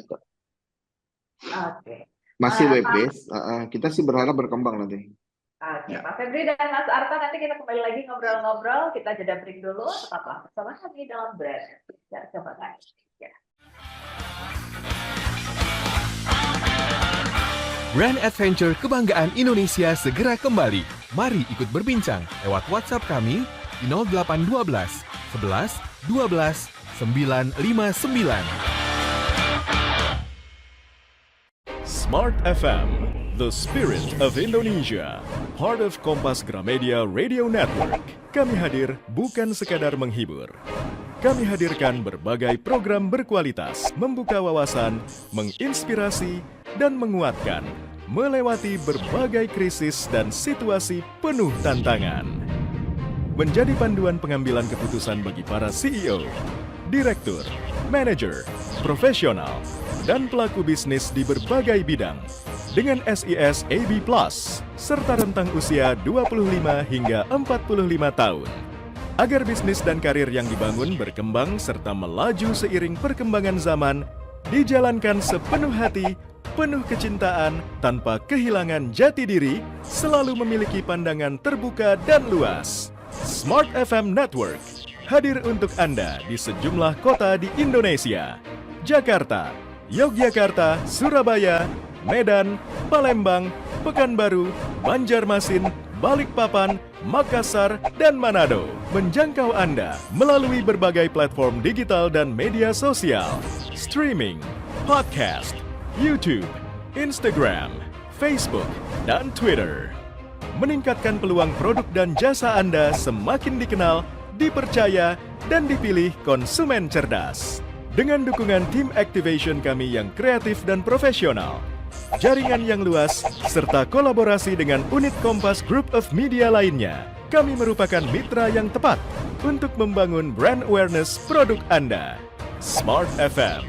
Oke. Masih web base. Kita sih berharap berkembang nanti. Oke, Pak Febri dan Mas Arta, nanti kita kembali lagi ngobrol-ngobrol. Kita jeda break dulu. Tetaplah bersama kami dalam Brand. Ya, coba guys. Ya. Brand Adventure Kebanggaan Indonesia segera kembali. Mari ikut berbincang lewat WhatsApp kami di 0812 11 12 959. Smart FM, the spirit of Indonesia, part of Kompas Gramedia Radio Network. Kami hadir bukan sekadar menghibur. Kami hadirkan berbagai program berkualitas, membuka wawasan, menginspirasi, dan menguatkan, melewati berbagai krisis dan situasi penuh tantangan. Menjadi panduan pengambilan keputusan bagi para CEO, direktur, manajer, profesional, dan pelaku bisnis di berbagai bidang dengan SIS AB+, serta rentang usia 25 hingga 45 tahun. Agar bisnis dan karir yang dibangun berkembang serta melaju seiring perkembangan zaman, dijalankan sepenuh hati, penuh kecintaan, tanpa kehilangan jati diri, selalu memiliki pandangan terbuka dan luas. Smart FM Network hadir untuk Anda di sejumlah kota di Indonesia: Jakarta, Yogyakarta, Surabaya, Medan, Palembang, Pekanbaru, Banjarmasin, Balikpapan, Makassar, dan Manado. Menjangkau Anda melalui berbagai platform digital dan media sosial, streaming, podcast, YouTube, Instagram, Facebook, dan Twitter. Meningkatkan peluang produk dan jasa Anda semakin dikenal, dipercaya, dan dipilih konsumen cerdas. Dengan dukungan tim activation kami yang kreatif dan profesional, jaringan yang luas, serta kolaborasi dengan unit Kompas Group of Media lainnya, kami merupakan mitra yang tepat untuk membangun brand awareness produk Anda. Smart FM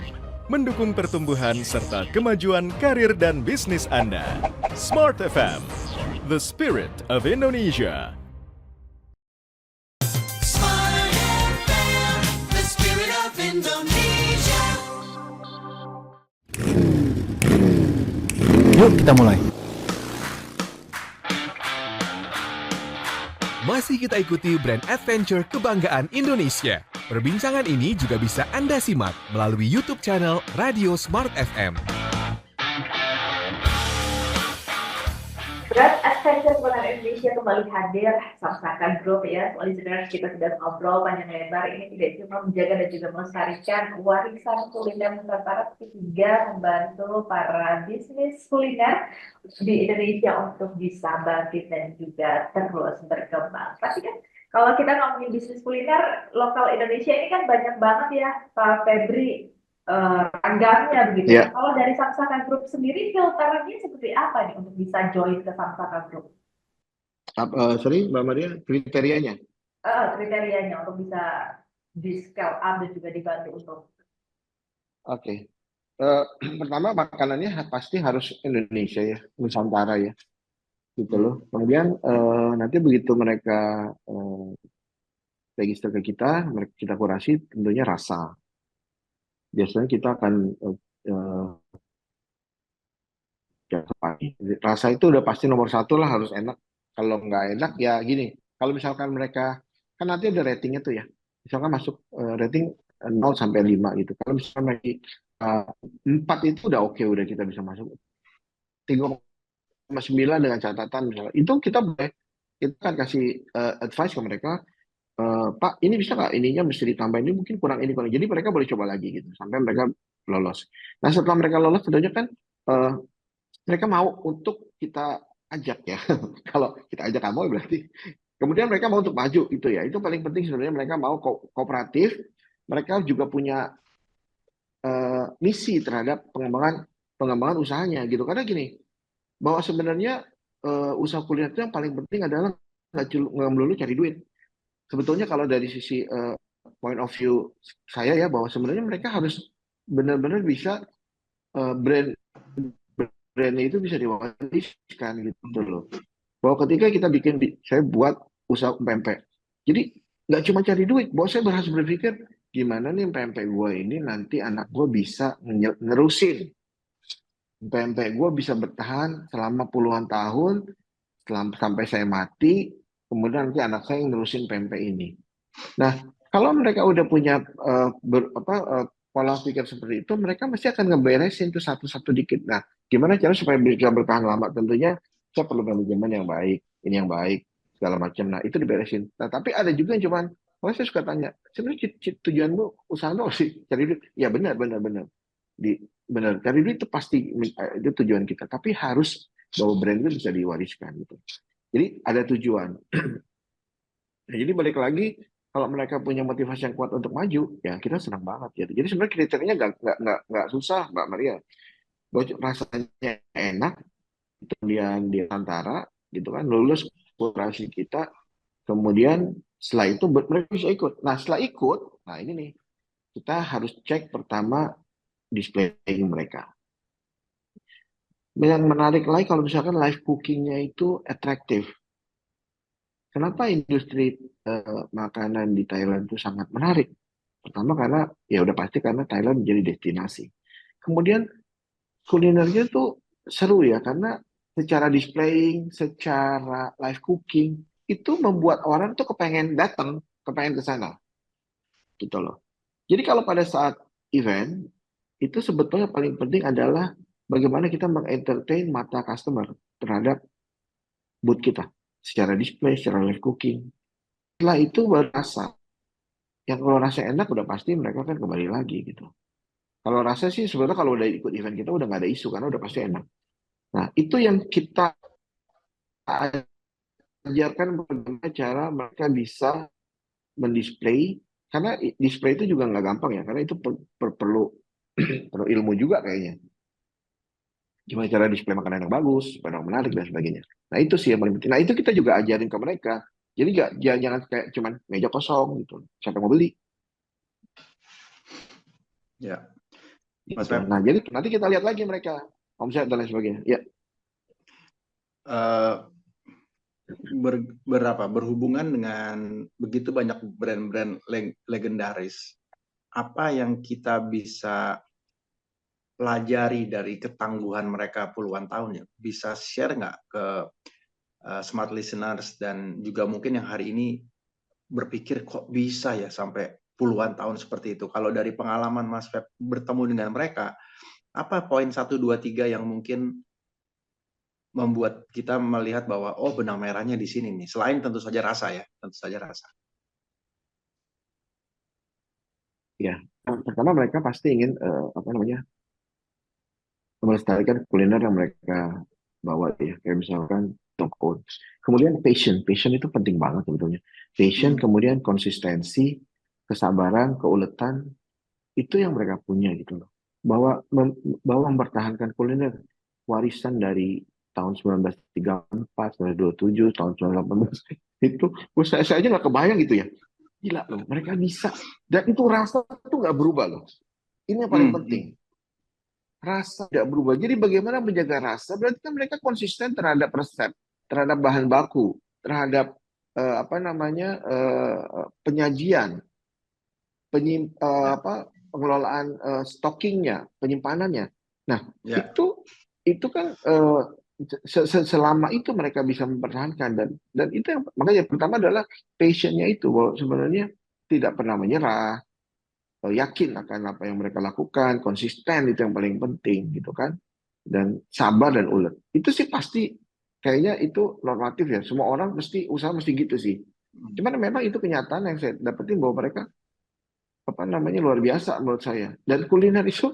mendukung pertumbuhan serta kemajuan karir dan bisnis Anda. Smart FM, the spirit of Indonesia. Smart FM, the spirit of Indonesia. Yuk kita mulai. Masih kita ikuti brand adventure kebanggaan Indonesia. Perbincangan ini juga bisa Anda simak melalui YouTube channel Radio Smart FM. Brand Adventure Kebanggaan Indonesia kembali hadir, Samsaka Group ya. Listeners, kita sudah ngobrol panjang lebar. Ini tidak cuma menjaga dan juga melestarikan warisan kuliner Nusantara, tapi juga membantu para bisnis kuliner di Indonesia untuk bisa bangkit dan juga terus berkembang. Pasti kan kalau kita ngomongin bisnis kuliner lokal Indonesia ini kan banyak banget ya, Pak Febri, ragamnya begitu. Ya. Kalau dari Samsaka Group sendiri filternya seperti apa nih untuk bisa join ke Samsaka Group? Sorry, Mbak Maria, kriterianya? Kriterianya untuk bisa di scale up dan juga dibantu untuk. Oke. Pertama, makanannya pasti harus Indonesia ya, Nusantara ya, gitu loh. Kemudian nanti begitu mereka register ke kita kurasi tentunya rasa. Biasanya kita akan rasa itu udah pasti nomor satu lah, harus enak. Kalau nggak enak ya gini, kalau misalkan mereka kan nanti ada ratingnya tuh ya, misalkan masuk rating 0 sampai 5 gitu. Kalau misalkan lagi 4 itu udah oke, udah kita bisa masuk 3,9 dengan catatan misalnya, itu kita boleh, kita kan kasih advice ke mereka, Pak, ini bisa nggak, ininya mesti ditambah, ini mungkin kurang ini kurang. Jadi mereka boleh coba lagi gitu sampai mereka lolos. Nah setelah mereka lolos tentunya kan mereka mau untuk kita ajak ya. Kalau kita ajak kamu berarti kemudian mereka mau untuk maju itu ya. Itu paling penting sebenarnya, mereka mau kooperatif. Mereka juga punya misi terhadap pengembangan usahanya gitu. Karena gini, bahwa sebenarnya usaha kuliner itu yang paling penting adalah nggak melulu cari duit. Sebetulnya kalau dari sisi point of view saya ya, bahwa sebenarnya mereka harus benar-benar bisa brandnya itu bisa diwariskan gitu loh. Bahwa ketika kita saya buat usaha pempek, jadi nggak cuma cari duit, bahwa saya harus berpikir gimana nih pempek gue ini nanti anak gue bisa nerusin, pempek gue bisa bertahan selama puluhan tahun, sampai saya mati. Kemudian nanti anak saya yang nerusin pempek ini. Nah, kalau mereka udah punya pola pikir seperti itu, mereka mesti akan ngeberesin tuh satu-satu dikit. Nah, gimana cara supaya bisa bertahan lama? Tentunya saya perlu manajemen yang baik, ini yang baik, segala macam. Nah, itu diberesin. Nah, tapi ada juga yang cuman, saya suka tanya, sebenarnya tujuanmu usaha lo sih cari duit? Ya benar. Benar, cari duit itu pasti itu tujuan kita. Tapi harus bahwa brand itu bisa diwariskan gitu. Jadi ada tujuan. Nah, jadi balik lagi, Kalau mereka punya motivasi yang kuat untuk maju, ya kita senang banget gitu. Jadi sebenarnya kriterianya nggak susah, Mbak Maria. Rasanya enak, kemudian dia antara, gitu kan, lulus kurasi kita, kemudian setelah itu mereka bisa ikut. Nah setelah ikut, nah ini nih, kita harus cek pertama displaying mereka. Yang menarik lagi kalau misalkan live cookingnya itu atraktif. Kenapa industri makanan di Thailand itu sangat menarik? Pertama karena ya udah pasti karena Thailand menjadi destinasi. Kemudian kulinernya tuh seru ya karena secara displaying, secara live cooking itu membuat orang tuh kepengen datang, kepengen ke sana gitu loh. Jadi kalau pada saat event itu sebetulnya paling penting adalah bagaimana kita mengentertain mata customer terhadap booth kita secara display, secara live cooking. Setelah itu baru rasa. Yang kalau rasa enak udah pasti mereka kan kembali lagi gitu. Kalau rasa sih sebenarnya kalau udah ikut event kita udah nggak ada isu karena udah pasti enak. Nah itu yang kita ajarkan bagaimana cara mereka bisa mendisplay karena display itu juga nggak gampang ya karena itu perlu perlu ilmu juga kayaknya. Gimana cara display makanan yang bagus, supaya menarik dan sebagainya. Nah itu sih yang paling penting. Nah itu kita juga ajarin ke mereka. Jadi jangan kayak cuman meja kosong gitu. Siapa yang mau beli? Ya, Mas Gitu. Feb, Nah jadi nanti kita lihat lagi mereka omset dan lain sebagainya. Ya, eh, berhubungan dengan begitu banyak brand-brand legendaris, apa yang kita bisa pelajari dari ketangguhan mereka puluhan tahun ya? Bisa share nggak ke smart listeners dan juga mungkin yang hari ini berpikir kok bisa ya sampai puluhan tahun seperti itu? Kalau dari pengalaman Mas Feb bertemu dengan mereka, apa poin 1, 2, 3 yang mungkin membuat kita melihat bahwa oh benang merahnya di sini nih. Selain tentu saja rasa ya, tentu saja rasa. ya. Pertama mereka pasti ingin apa namanya melestarikan kuliner yang mereka bawa ya. Kayak misalkan top coat. Kemudian passion itu penting banget sebetulnya. Passion, Hmm, kemudian konsistensi, kesabaran, keuletan itu yang mereka punya gitu loh. Bahwa mempertahankan kuliner warisan dari tahun 1934, 1927, tahun 1918 itu saya aja nggak kebayang gitu ya. Gila loh, mereka bisa. Dan itu rasa itu nggak berubah loh. Ini yang paling hmm, penting. hmm. Rasa tidak berubah. Jadi bagaimana menjaga rasa? Berarti kan mereka konsisten terhadap resep, terhadap bahan baku, terhadap apa namanya penyajian, Ya, pengelolaan stockingnya, penyimpanannya. Nah, ya. itu kan selama itu mereka bisa mempertahankan dan itu yang makanya pertama adalah passionnya itu bahwa sebenarnya tidak pernah menyerah, yakin akan apa yang mereka lakukan, konsisten itu yang paling penting gitu kan, dan sabar dan ulet. Itu sih pasti kayaknya itu normatif ya. Semua orang mesti usaha mesti gitu sih. Hmm, Cuman memang itu kenyataan yang saya dapetin bahwa mereka apa namanya luar biasa menurut saya. Dan kuliner itu,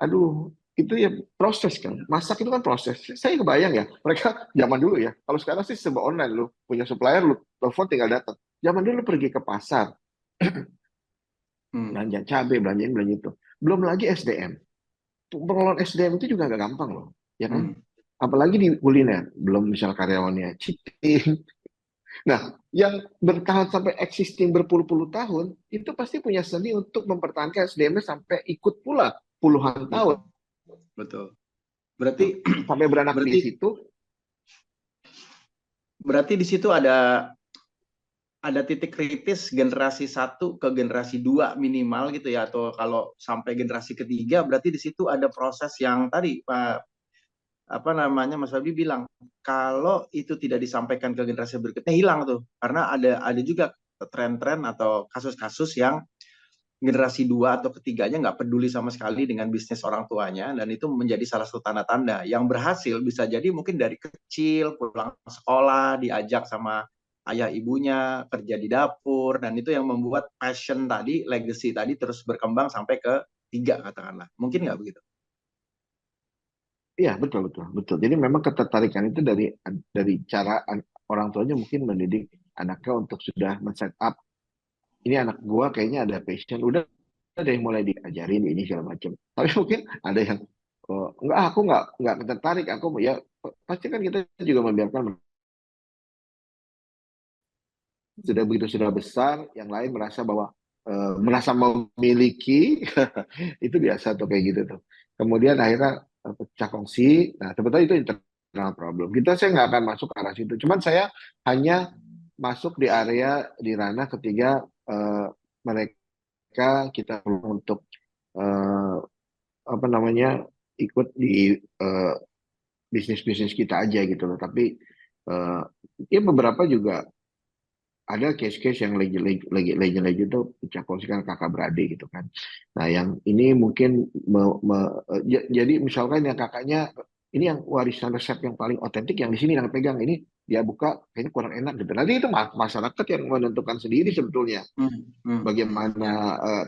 aduh, itu ya proses kan. Masak itu kan proses. Saya kebayang ya, mereka zaman dulu ya. Kalau sekarang sih serba online, lu punya supplier, lu telepon tinggal datang. Zaman dulu pergi ke pasar, hmm, belanja cabai, belanja ini, belanja itu. Belum lagi SDM. Pengelolaan SDM itu juga nggak gampang loh, ya kan? hmm. Apalagi di kuliner, belum misal karyawannya cheating. Nah, yang bertahan sampai existing berpuluh-puluh tahun, itu pasti punya seni untuk mempertahankan SDM-nya sampai ikut pula puluhan tahun. Betul, betul. Berarti Sampai beranak di berarti situ, berarti di situ ada titik kritis generasi 1 ke generasi 2 minimal gitu ya, atau kalau sampai generasi ketiga berarti di situ ada proses yang tadi Pak apa namanya Mas Fabri bilang kalau itu tidak disampaikan ke generasi berikutnya hilang tuh karena ada juga tren-tren atau kasus-kasus yang generasi 2 atau ketiganya nggak peduli sama sekali dengan bisnis orang tuanya dan itu menjadi salah satu tanda-tanda yang berhasil bisa jadi mungkin dari kecil pulang sekolah diajak sama ayah ibunya kerja di dapur dan itu yang membuat passion tadi legacy tadi terus berkembang sampai ke 3 katakanlah mungkin nggak begitu. iya betul betul betul. Jadi memang ketertarikan itu dari cara orang tuanya mungkin mendidik anaknya untuk sudah men-set up ini anak gua kayaknya ada passion, udah ada yang mulai diajarin ini segala macam. Tapi mungkin ada yang enggak, aku nggak tertarik, aku ya pasti kan kita juga membiarkan sudah begitu sudah besar, yang lain merasa bahwa merasa memiliki itu biasa tuh kayak gitu tuh. Kemudian akhirnya pecah kongsi. Nah, sebetulnya itu internal problem. Saya nggak akan masuk ke arah situ. Cuman saya hanya masuk di area di ranah ketiga mereka kita perlu untuk eh, apa namanya ikut di bisnis-bisnis kita aja gitu loh. Tapi eh, ya beberapa juga ada case-case yang legend itu pecah kongsi kan kakak beradik gitu kan. Nah, yang ini mungkin jadi misalkan yang kakaknya ini yang warisan resep yang paling otentik yang di sini yang pegang ini dia buka kayaknya kurang enak gitu. Nanti itu masyarakat yang menentukan sendiri sebetulnya bagaimana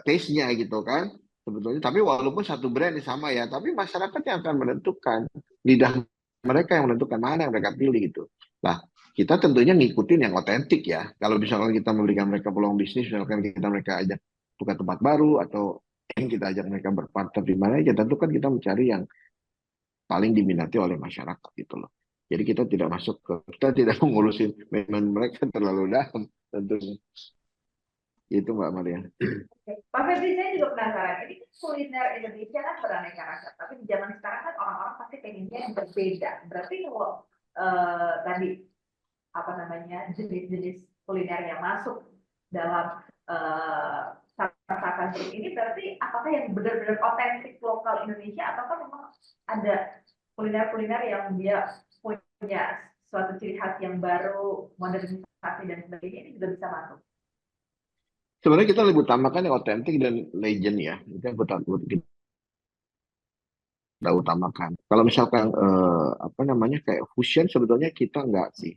taste-nya gitu kan sebetulnya. Tapi walaupun satu brand yang sama ya, tapi masyarakat yang akan menentukan, lidah mereka yang menentukan mana yang mereka pilih gitu. Nah, kita tentunya ngikutin yang otentik ya. Kalau misalkan kita memberikan mereka peluang bisnis, misalkan mereka ajak buka tempat baru atau kita ajak mereka berpartner di mana, ya tentu kan kita mencari yang paling diminati oleh masyarakat gitu loh. Jadi kita tidak mengurusin memang mereka terlalu dalam tentunya. Itu Mbak Maria. Oke. Pak Febri, saya juga penasaran. Ini kan kuliner Indonesia kan beraneka ragam, tapi di zaman sekarang kan orang-orang pasti pengennya yang berbeda. Berarti kalau tadi apa namanya jenis-jenis kuliner yang masuk dalam masakan ini berarti apakah yang benar-benar otentik lokal Indonesia ataukah memang ada kuliner-kuliner yang dia punya suatu ciri khas yang baru, modernisasi dan sebagainya, ini juga bisa masuk? Sebenarnya kita lebih utamakan yang otentik dan legend ya. Itu yang kita utamakan. Kalau misalkan apa namanya kayak fusion sebetulnya kita enggak sih.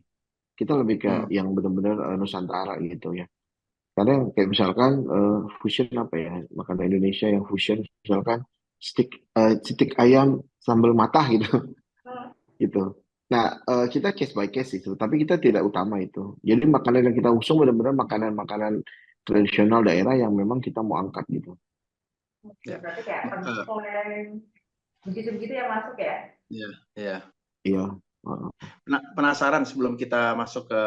Kita lebih ke yang benar-benar Nusantara gitu ya. Karena yang kayak misalkan fusion apa ya, makanan Indonesia yang fusion misalkan stik ayam sambal matah gitu. Gitu. Nah, kita case by case sih, tapi kita tidak utama itu. Jadi makanan yang kita usung benar-benar makanan-makanan tradisional daerah yang memang kita mau angkat gitu. Oke, berarti kayak tengkleng, begitu-begitu yang masuk ya? Iya, iya. Iya. Penasaran sebelum kita masuk ke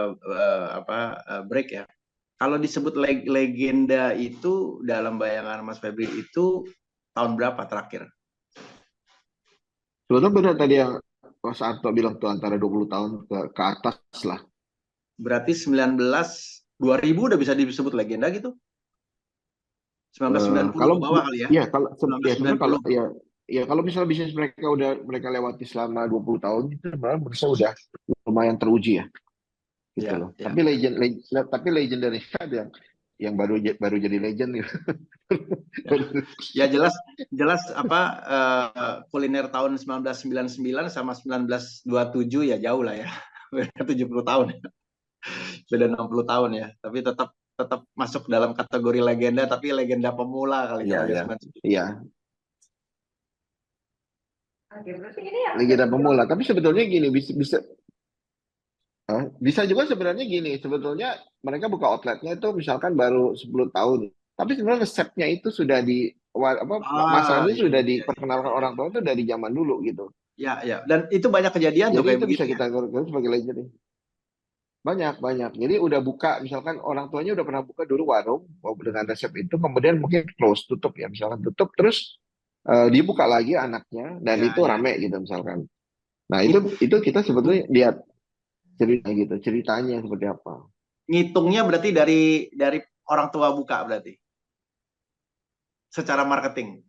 break ya. Kalau disebut legenda itu dalam bayangan Mas Febri itu tahun berapa terakhir? Sebetulnya benar tadi yang Mas Arto bilang tuh antara 20 tahun ke atas lah. Berarti 2000 udah bisa disebut legenda gitu? 1990 kalau ke bawah kali ya? ya kalau ya, 1990. kalau ya kalau misalnya bisnis mereka lewati selama 20 tahun itu sebenarnya menurut saya udah lumayan teruji ya. Gitu Ya, loh. ya. Tapi legend dari ada yang baru jadi legend gitu. Ya jelas apa kuliner tahun 1999 sama 1927 ya jauh lah ya. Beda 70 tahun ya. Beda 60 tahun ya. Tapi tetap masuk dalam kategori legenda, tapi legenda pemula kali Iya, kalau iya. 97. Iya, Oke, berarti ini yang legenda pemula. Tapi sebetulnya gini bisa juga sebenarnya gini, sebetulnya mereka buka outletnya itu misalkan baru 10 tahun. Tapi sebenarnya resepnya itu sudah masalahnya iya, sudah iya, diperkenalkan iya. orang tua itu dari zaman dulu gitu. Ya, ya. Dan itu banyak kejadian tuh Jadi kayak itu begitu bisa ya. kita kategorikan sebagai legend. Banyak. Jadi udah buka, misalkan orang tuanya udah pernah buka dulu warung dengan resep itu, kemudian mungkin close, tutup ya, misalkan tutup, terus dibuka lagi anaknya, dan Ya, itu ya. rame gitu misalkan. Nah itu kita sebetulnya lihat ceritanya seperti apa. Ngitungnya berarti dari orang tua buka berarti. Secara marketing.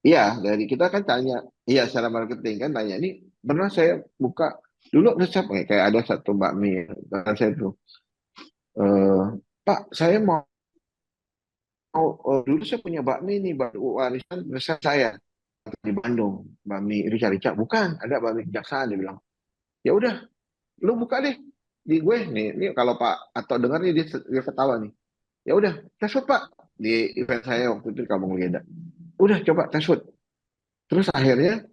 Iya, dari kita kan tanya, iya secara marketing kan tanya, ini pernah saya buka dulu resep kayak ada satu bakmi, kan saya tuh, Pak, saya mau dulu saya punya bakmi nih, warisan resep saya di Bandung, bakmi rica-rica, bukan, ada bakmi kejaksaan, dia bilang, ya udah, lu buka deh di gue nih, ini kalau Pak atau dengar nih dia ketawa nih, ya udah, tes food Pak di event saya waktu itu di Kampung Legenda, udah coba tes food, terus akhirnya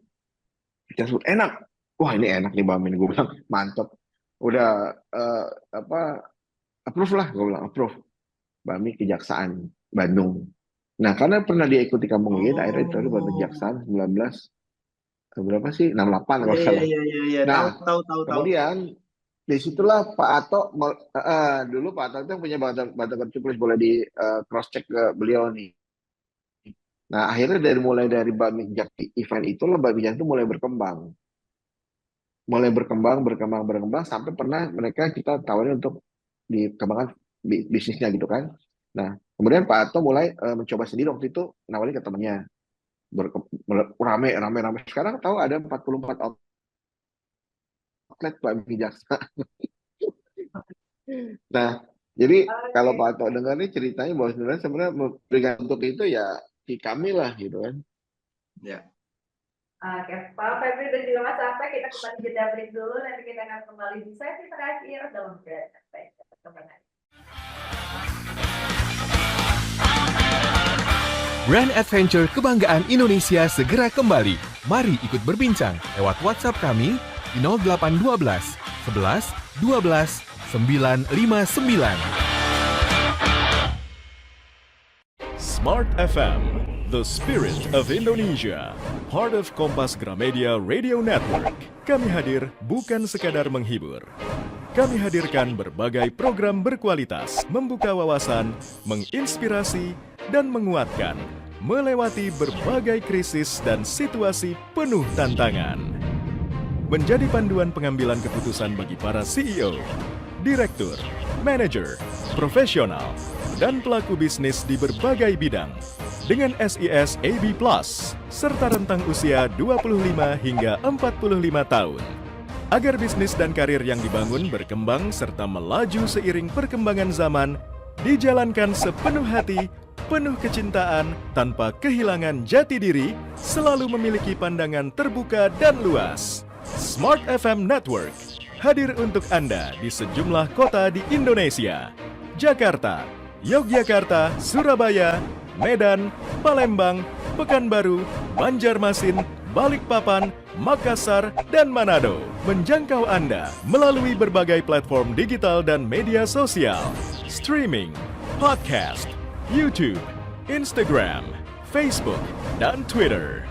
tes food enak, wah ini enak nih bakmi, gue bilang mantep, udah approve lah, gue bilang approve. Bakmi Kejaksaan Bandung. Nah, karena pernah dia ikuti Kampung Lilit, akhirnya itu buat Oh, Kejaksaan 19 berapa sih? 68 iya kalau iya salah. iya iya iya. Tahu Nah, tahu tahu tahu. kemudian disitulah Pak Ato dulu Pak Ato itu yang punya Bata Kecuplis, boleh di cross check ke beliau nih. Nah, akhirnya mulai dari Bakmi Jaki event itulah Bakmi Jaki itu mulai berkembang sampai pernah mereka kita tawarin untuk dikembangkan bisnisnya gitu kan. Nah, kemudian Pak Ato mulai mencoba sendiri waktu itu nawarin ke temannya. Rame. Sekarang tahu ada 44 outlet Bakmi Jaksa. Nah, jadi kalau Oke. Pak Ato dengar nih ceritanya bahwa sebenarnya memberikan untuk itu ya si kami lah gitu kan. Ya. Oke, Pak Febri dan juga Mas Afek, kita kembali jeda break dulu, nanti kita akan kembali di sesi terakhir dalam Brand Adventure perkembangan. Brand Adventure Kebanggaan Indonesia segera kembali. Mari ikut berbincang lewat WhatsApp kami di 0812 11 12 959. Smart FM, the spirit of Indonesia, part of Kompas Gramedia Radio Network. Kami hadir bukan sekadar menghibur. Kami hadirkan berbagai program berkualitas, membuka wawasan, menginspirasi, dan menguatkan, melewati berbagai krisis dan situasi penuh tantangan. Menjadi panduan pengambilan keputusan bagi para CEO, direktur, manajer, profesional, dan pelaku bisnis di berbagai bidang dengan SIS AB+, serta rentang usia 25 hingga 45 tahun. Agar bisnis dan karir yang dibangun berkembang serta melaju seiring perkembangan zaman, dijalankan sepenuh hati, penuh kecintaan, tanpa kehilangan jati diri, selalu memiliki pandangan terbuka dan luas. Smart FM Network hadir untuk Anda di sejumlah kota di Indonesia. Jakarta, Yogyakarta, Surabaya, Medan, Palembang, Pekanbaru, Banjarmasin, Balikpapan, Makassar, dan Manado. Menjangkau Anda melalui berbagai platform digital dan media sosial, streaming, podcast, YouTube, Instagram, Facebook, dan Twitter.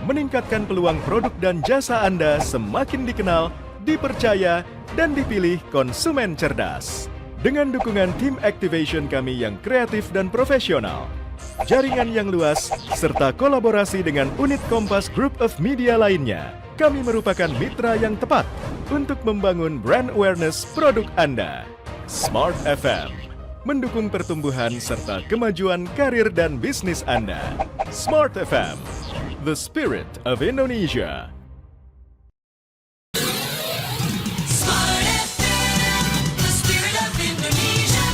Meningkatkan peluang produk dan jasa Anda semakin dikenal, dipercaya, dan dipilih konsumen cerdas. Dengan dukungan tim activation kami yang kreatif dan profesional, jaringan yang luas, serta kolaborasi dengan unit Kompas Group of Media lainnya, kami merupakan mitra yang tepat untuk membangun brand awareness produk Anda. Smart FM mendukung pertumbuhan serta kemajuan karir dan bisnis Anda. Smart FM, the spirit of Indonesia. Smart FM, the spirit of Indonesia.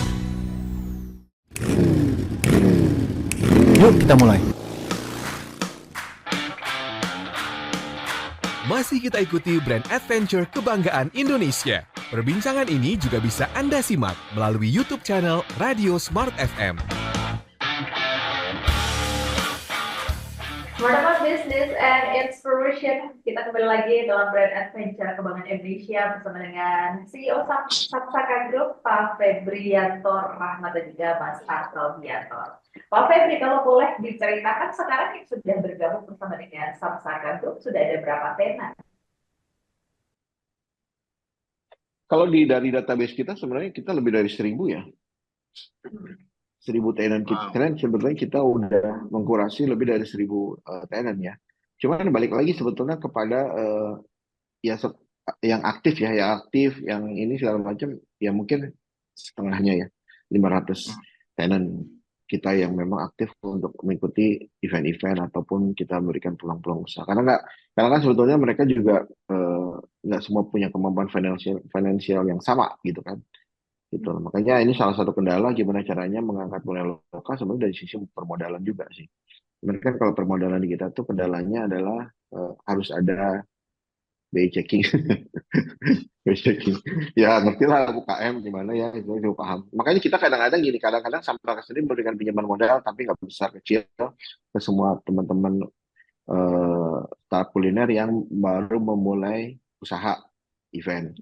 Yuk kita mulai. Masih kita ikuti Brand Adventure Kebanggaan Indonesia. Perbincangan ini juga bisa Anda simak melalui YouTube channel Radio Smart FM. Smart FM Business and Inspiration, kita kembali lagi dalam Brand Adventure Kebanggaan Indonesia bersama dengan CEO Sapsaka Group, Pak Febrianto Rahmat dan juga Mas Arto Biantor. Pak Febri, kalau boleh diceritakan sekarang yang sudah bergabung bersama dengan Sapsaka Group, sudah ada berapa tenan? Kalau dari database kita sebenarnya kita lebih dari 1.000 ya. 1.000 tenan kita. Wow. Karena sebetulnya kita udah mengkurasi lebih dari 1.000 tenan ya. Cuman balik lagi sebetulnya kepada ya yang aktif ya, yang ini segala macam ya mungkin setengahnya ya, 500 tenan kita yang memang aktif untuk mengikuti event-event ataupun kita berikan peluang-peluang usaha. Karena kan sebetulnya mereka juga nggak semua punya kemampuan finansial yang sama gitu kan. Gitu. Makanya ini salah satu kendala gimana caranya mengangkat modal lokal sebenarnya dari sisi permodalan juga sih. Sebenarnya kan kalau permodalan di kita tuh kendalanya adalah harus ada BI checking. BI checking. Ya ngerti lah UKM gimana ya, itu paham. Makanya kita kadang-kadang gini, kadang-kadang sampai sendiri memberikan pinjaman modal tapi nggak besar kecil ke semua teman-teman startup kuliner yang baru memulai usaha event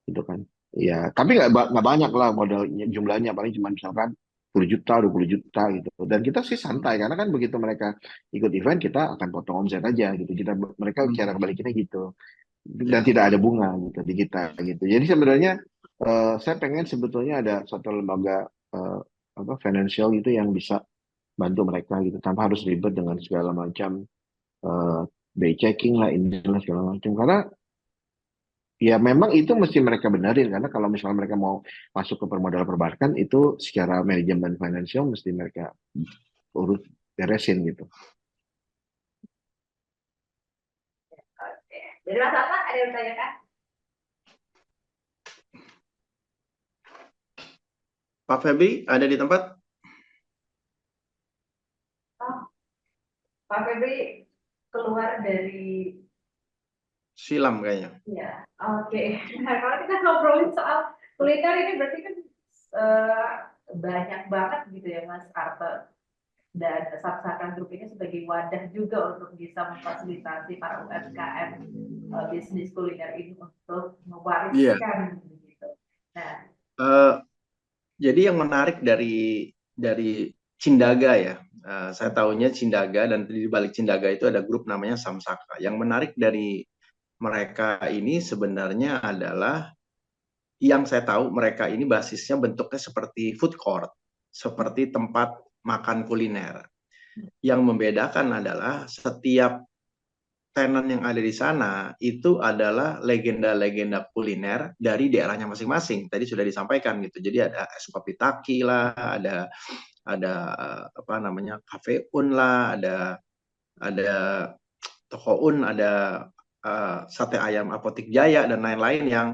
gitu kan. Ya, tapi nggak banyak lah modalnya, jumlahnya paling cuma misalkan 10 juta, 20 juta gitu. Dan kita sih santai karena kan begitu mereka ikut event kita akan potong omset aja gitu. Mereka cara balikinnya gitu. Dan Ya. tidak ada bunga gitu di kita gitu. Jadi sebenarnya saya pengen sebetulnya ada satu lembaga financial itu yang bisa bantu mereka gitu tanpa harus ribet dengan segala macam eh day checking lah, ini lah segala macam. Karena ya memang itu mesti mereka benerin karena kalau misalnya mereka mau masuk ke permodalan perbankan itu secara manajemen finansial mesti mereka urus beresin gitu. Oke. Dari Mas Arta ada yang ditanyakan? Pak Febri ada di tempat? Oh, Pak Febri keluar dari Silam kayaknya. ya, oke. Nah, kalau kita ngobrolin soal kuliner ini berarti kan eh, banyak banget gitu ya Mas Arta dan Sapsaka Group ini sebagai wadah juga untuk bisa memfasilitasi para UMKM bisnis kuliner ini untuk Iya. mewariskan gitu. Nah, Eh, jadi yang menarik dari Cindaga ya, saya tahunya Cindaga dan di balik Cindaga itu ada grup namanya Samsaka. Yang menarik dari mereka ini sebenarnya adalah yang saya tahu mereka ini basisnya bentuknya seperti food court, seperti tempat makan kuliner. Yang membedakan adalah setiap tenan yang ada di sana itu adalah legenda-legenda kuliner dari daerahnya masing-masing. Tadi sudah disampaikan gitu. Jadi ada es kopi Taki lah, ada apa namanya Cafe Un lah, ada Toko Un, ada sate ayam Apotik Jaya dan lain-lain yang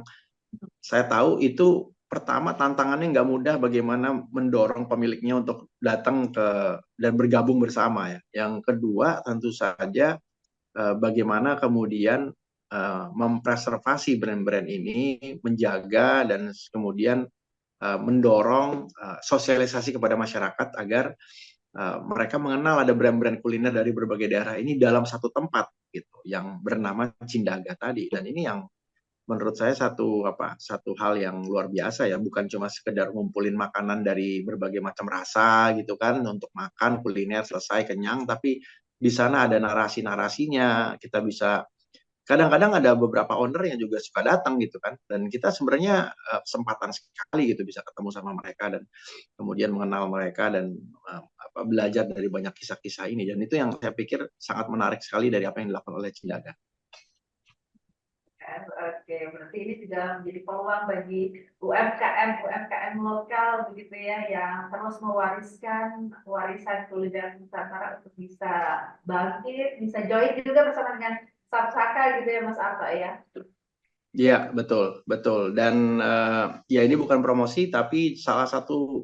saya tahu itu pertama tantangannya nggak mudah bagaimana mendorong pemiliknya untuk datang ke dan bergabung bersama ya. Yang kedua tentu saja bagaimana kemudian mempreservasi brand-brand ini, menjaga dan kemudian mendorong sosialisasi kepada masyarakat agar mereka mengenal ada brand-brand kuliner dari berbagai daerah ini dalam satu tempat gitu yang bernama Cindaga tadi. Dan ini yang menurut saya satu hal yang luar biasa ya, bukan cuma sekedar ngumpulin makanan dari berbagai macam rasa gitu kan untuk makan kuliner selesai kenyang, tapi di sana ada narasi-narasinya. Kita bisa kadang-kadang ada beberapa owner yang juga suka datang gitu kan, dan kita sebenarnya kesempatan sekali gitu bisa ketemu sama mereka dan kemudian mengenal mereka dan belajar dari banyak kisah-kisah ini, dan itu yang saya pikir sangat menarik sekali dari apa yang dilakukan oleh Cindaga. oke, berarti ini juga menjadi peluang bagi UMKM lokal begitu ya yang terus mewariskan warisan kuliner Nusantara untuk bisa bangkit, bisa join juga bersama dengan Sapsaka gitu ya Mas Arto ya. Iya, betul, betul. Dan ya ini bukan promosi, tapi salah satu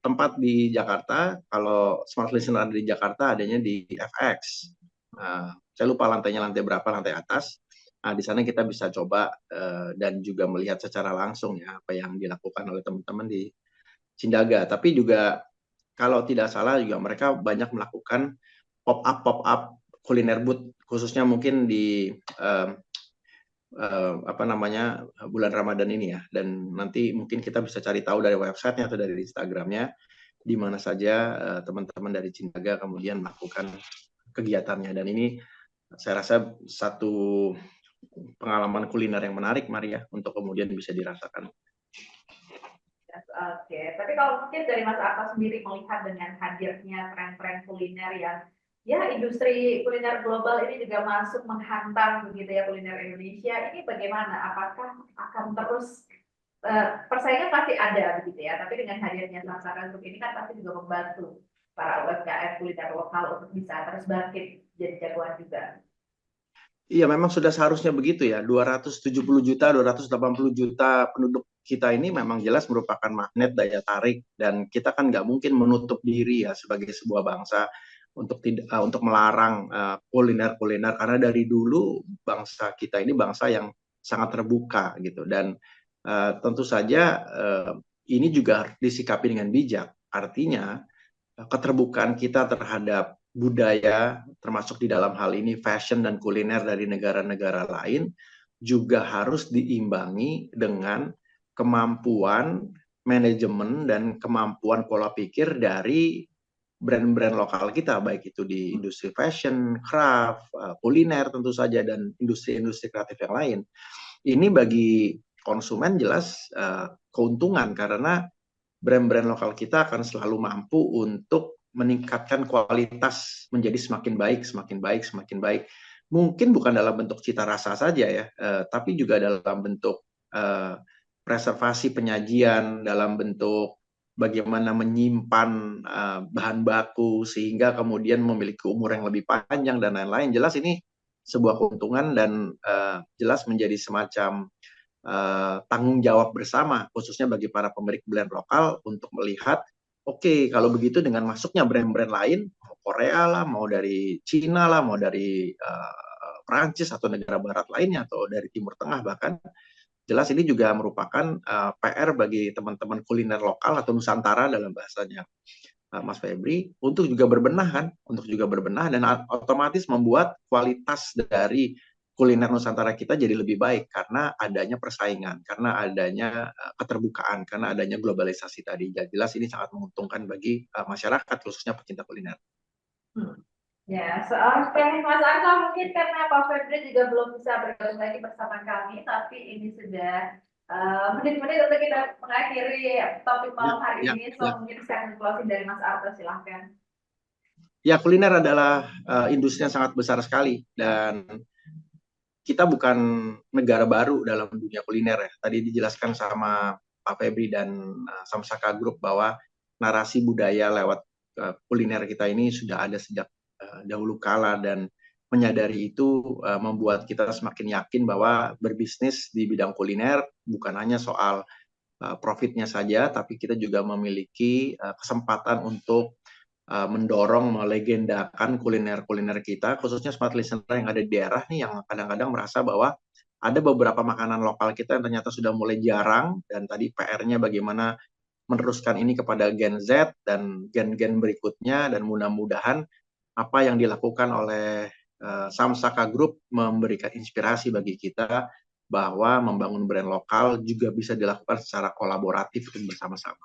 tempat di Jakarta, kalau Smart Listener ada di Jakarta, adanya di FX. Saya lupa lantainya lantai berapa, lantai atas. Di sana kita bisa coba dan juga melihat secara langsung ya apa yang dilakukan oleh teman-teman di Cindaga. Tapi juga kalau tidak salah juga mereka banyak melakukan pop-up kuliner booth, khususnya mungkin di bulan Ramadan ini ya, dan nanti mungkin kita bisa cari tahu dari websitenya atau dari Instagramnya di mana saja teman-teman dari Cindaga kemudian melakukan kegiatannya, dan ini saya rasa satu pengalaman kuliner yang menarik Maria untuk kemudian bisa dirasakan. Oke, tapi kalau mungkin dari Mas Arto sendiri melihat dengan hadirnya tren-tren kuliner yang ya industri kuliner global ini juga masuk menghantam begitu ya kuliner Indonesia, ini bagaimana? Apakah akan terus persaingan pasti ada begitu ya, tapi dengan hadirnya Sapsaka Group ini kan pasti juga membantu para UMKM kuliner lokal untuk bisa terus bangkit jadi jagoan juga. Iya, memang sudah seharusnya begitu ya. 270 juta, 280 juta penduduk kita ini memang jelas merupakan magnet daya tarik, dan kita kan nggak mungkin menutup diri ya sebagai sebuah bangsa untuk melarang kuliner-kuliner, karena dari dulu bangsa kita ini bangsa yang sangat terbuka gitu, dan tentu saja ini juga harus disikapi dengan bijak. Artinya keterbukaan kita terhadap budaya, termasuk di dalam hal ini fashion dan kuliner dari negara-negara lain, juga harus diimbangi dengan kemampuan manajemen dan kemampuan pola pikir dari brand-brand lokal kita, baik itu di industri fashion, craft, kuliner tentu saja, dan industri-industri kreatif yang lain. Ini bagi konsumen jelas keuntungan karena brand-brand lokal kita akan selalu mampu untuk meningkatkan kualitas menjadi semakin baik, semakin baik, semakin baik. Mungkin bukan dalam bentuk cita rasa saja ya, tapi juga dalam bentuk preservasi penyajian, dalam bentuk bagaimana menyimpan bahan baku sehingga kemudian memiliki umur yang lebih panjang dan lain-lain. Jelas ini sebuah keuntungan dan jelas menjadi semacam tanggung jawab bersama, khususnya bagi para pemilik brand lokal untuk melihat, oke, kalau begitu dengan masuknya brand-brand lain, mau Korea lah, mau dari Cina lah, mau dari Prancis atau negara barat lainnya, atau dari Timur Tengah bahkan, jelas ini juga merupakan PR bagi teman-teman kuliner lokal atau Nusantara dalam bahasanya Mas Febri, untuk juga berbenah dan otomatis membuat kualitas dari kuliner Nusantara kita jadi lebih baik karena adanya persaingan, karena adanya keterbukaan, karena adanya globalisasi tadi. Jadi jelas ini sangat menguntungkan bagi masyarakat, khususnya pecinta kuliner. Ya, oke, Mas Arta, mungkin karena Pak Febri juga belum bisa bergabung lagi bersama kami, tapi ini sudah menit-menit untuk kita mengakhiri topik malam hari ini. Mungkin sekarang closing dari Mas Arta, silahkan. Ya, kuliner adalah industri yang sangat besar sekali dan kita bukan negara baru dalam dunia kuliner ya. Tadi dijelaskan sama Pak Febri dan Samsaka Group bahwa narasi budaya lewat kuliner kita ini sudah ada sejak dahulu kala, dan menyadari itu membuat kita semakin yakin bahwa berbisnis di bidang kuliner bukan hanya soal profitnya saja, tapi kita juga memiliki kesempatan untuk mendorong, melegendakan kuliner-kuliner kita, khususnya smart listener yang ada di daerah nih, yang kadang-kadang merasa bahwa ada beberapa makanan lokal kita yang ternyata sudah mulai jarang, dan tadi PR-nya bagaimana meneruskan ini kepada Gen Z dan gen-gen berikutnya, dan mudah-mudahan apa yang dilakukan oleh Samsaka Group memberikan inspirasi bagi kita bahwa membangun brand lokal juga bisa dilakukan secara kolaboratif dan bersama-sama.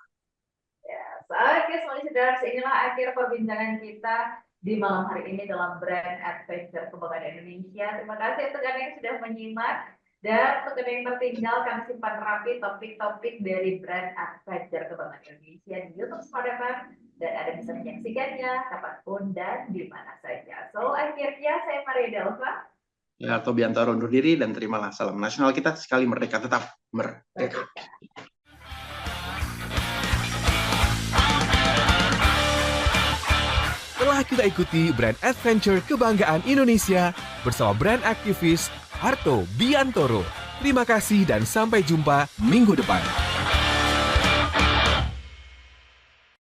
Oke, semua listeners, inilah akhir perbincangan kita di malam hari ini dalam Brand Adventure Kebanggaan Indonesia. Terima kasih untuk Anda yang sudah menyimak, dan untuk Anda yang tertinggal, kami simpan rapi topik-topik dari Brand Adventure Kebanggaan Indonesia di YouTube Smart FM, dan Anda bisa menyaksikannya kapanpun dan di mana saja. So, akhirnya saya Maria Delva. Ya, Tobiantoro undur diri, dan terimalah salam nasional kita, sekali merdeka tetap merdeka. Telah kita ikuti Brand Adventure Kebanggaan Indonesia bersama brand aktivis Harto Biantoro. Terima kasih dan sampai jumpa minggu depan.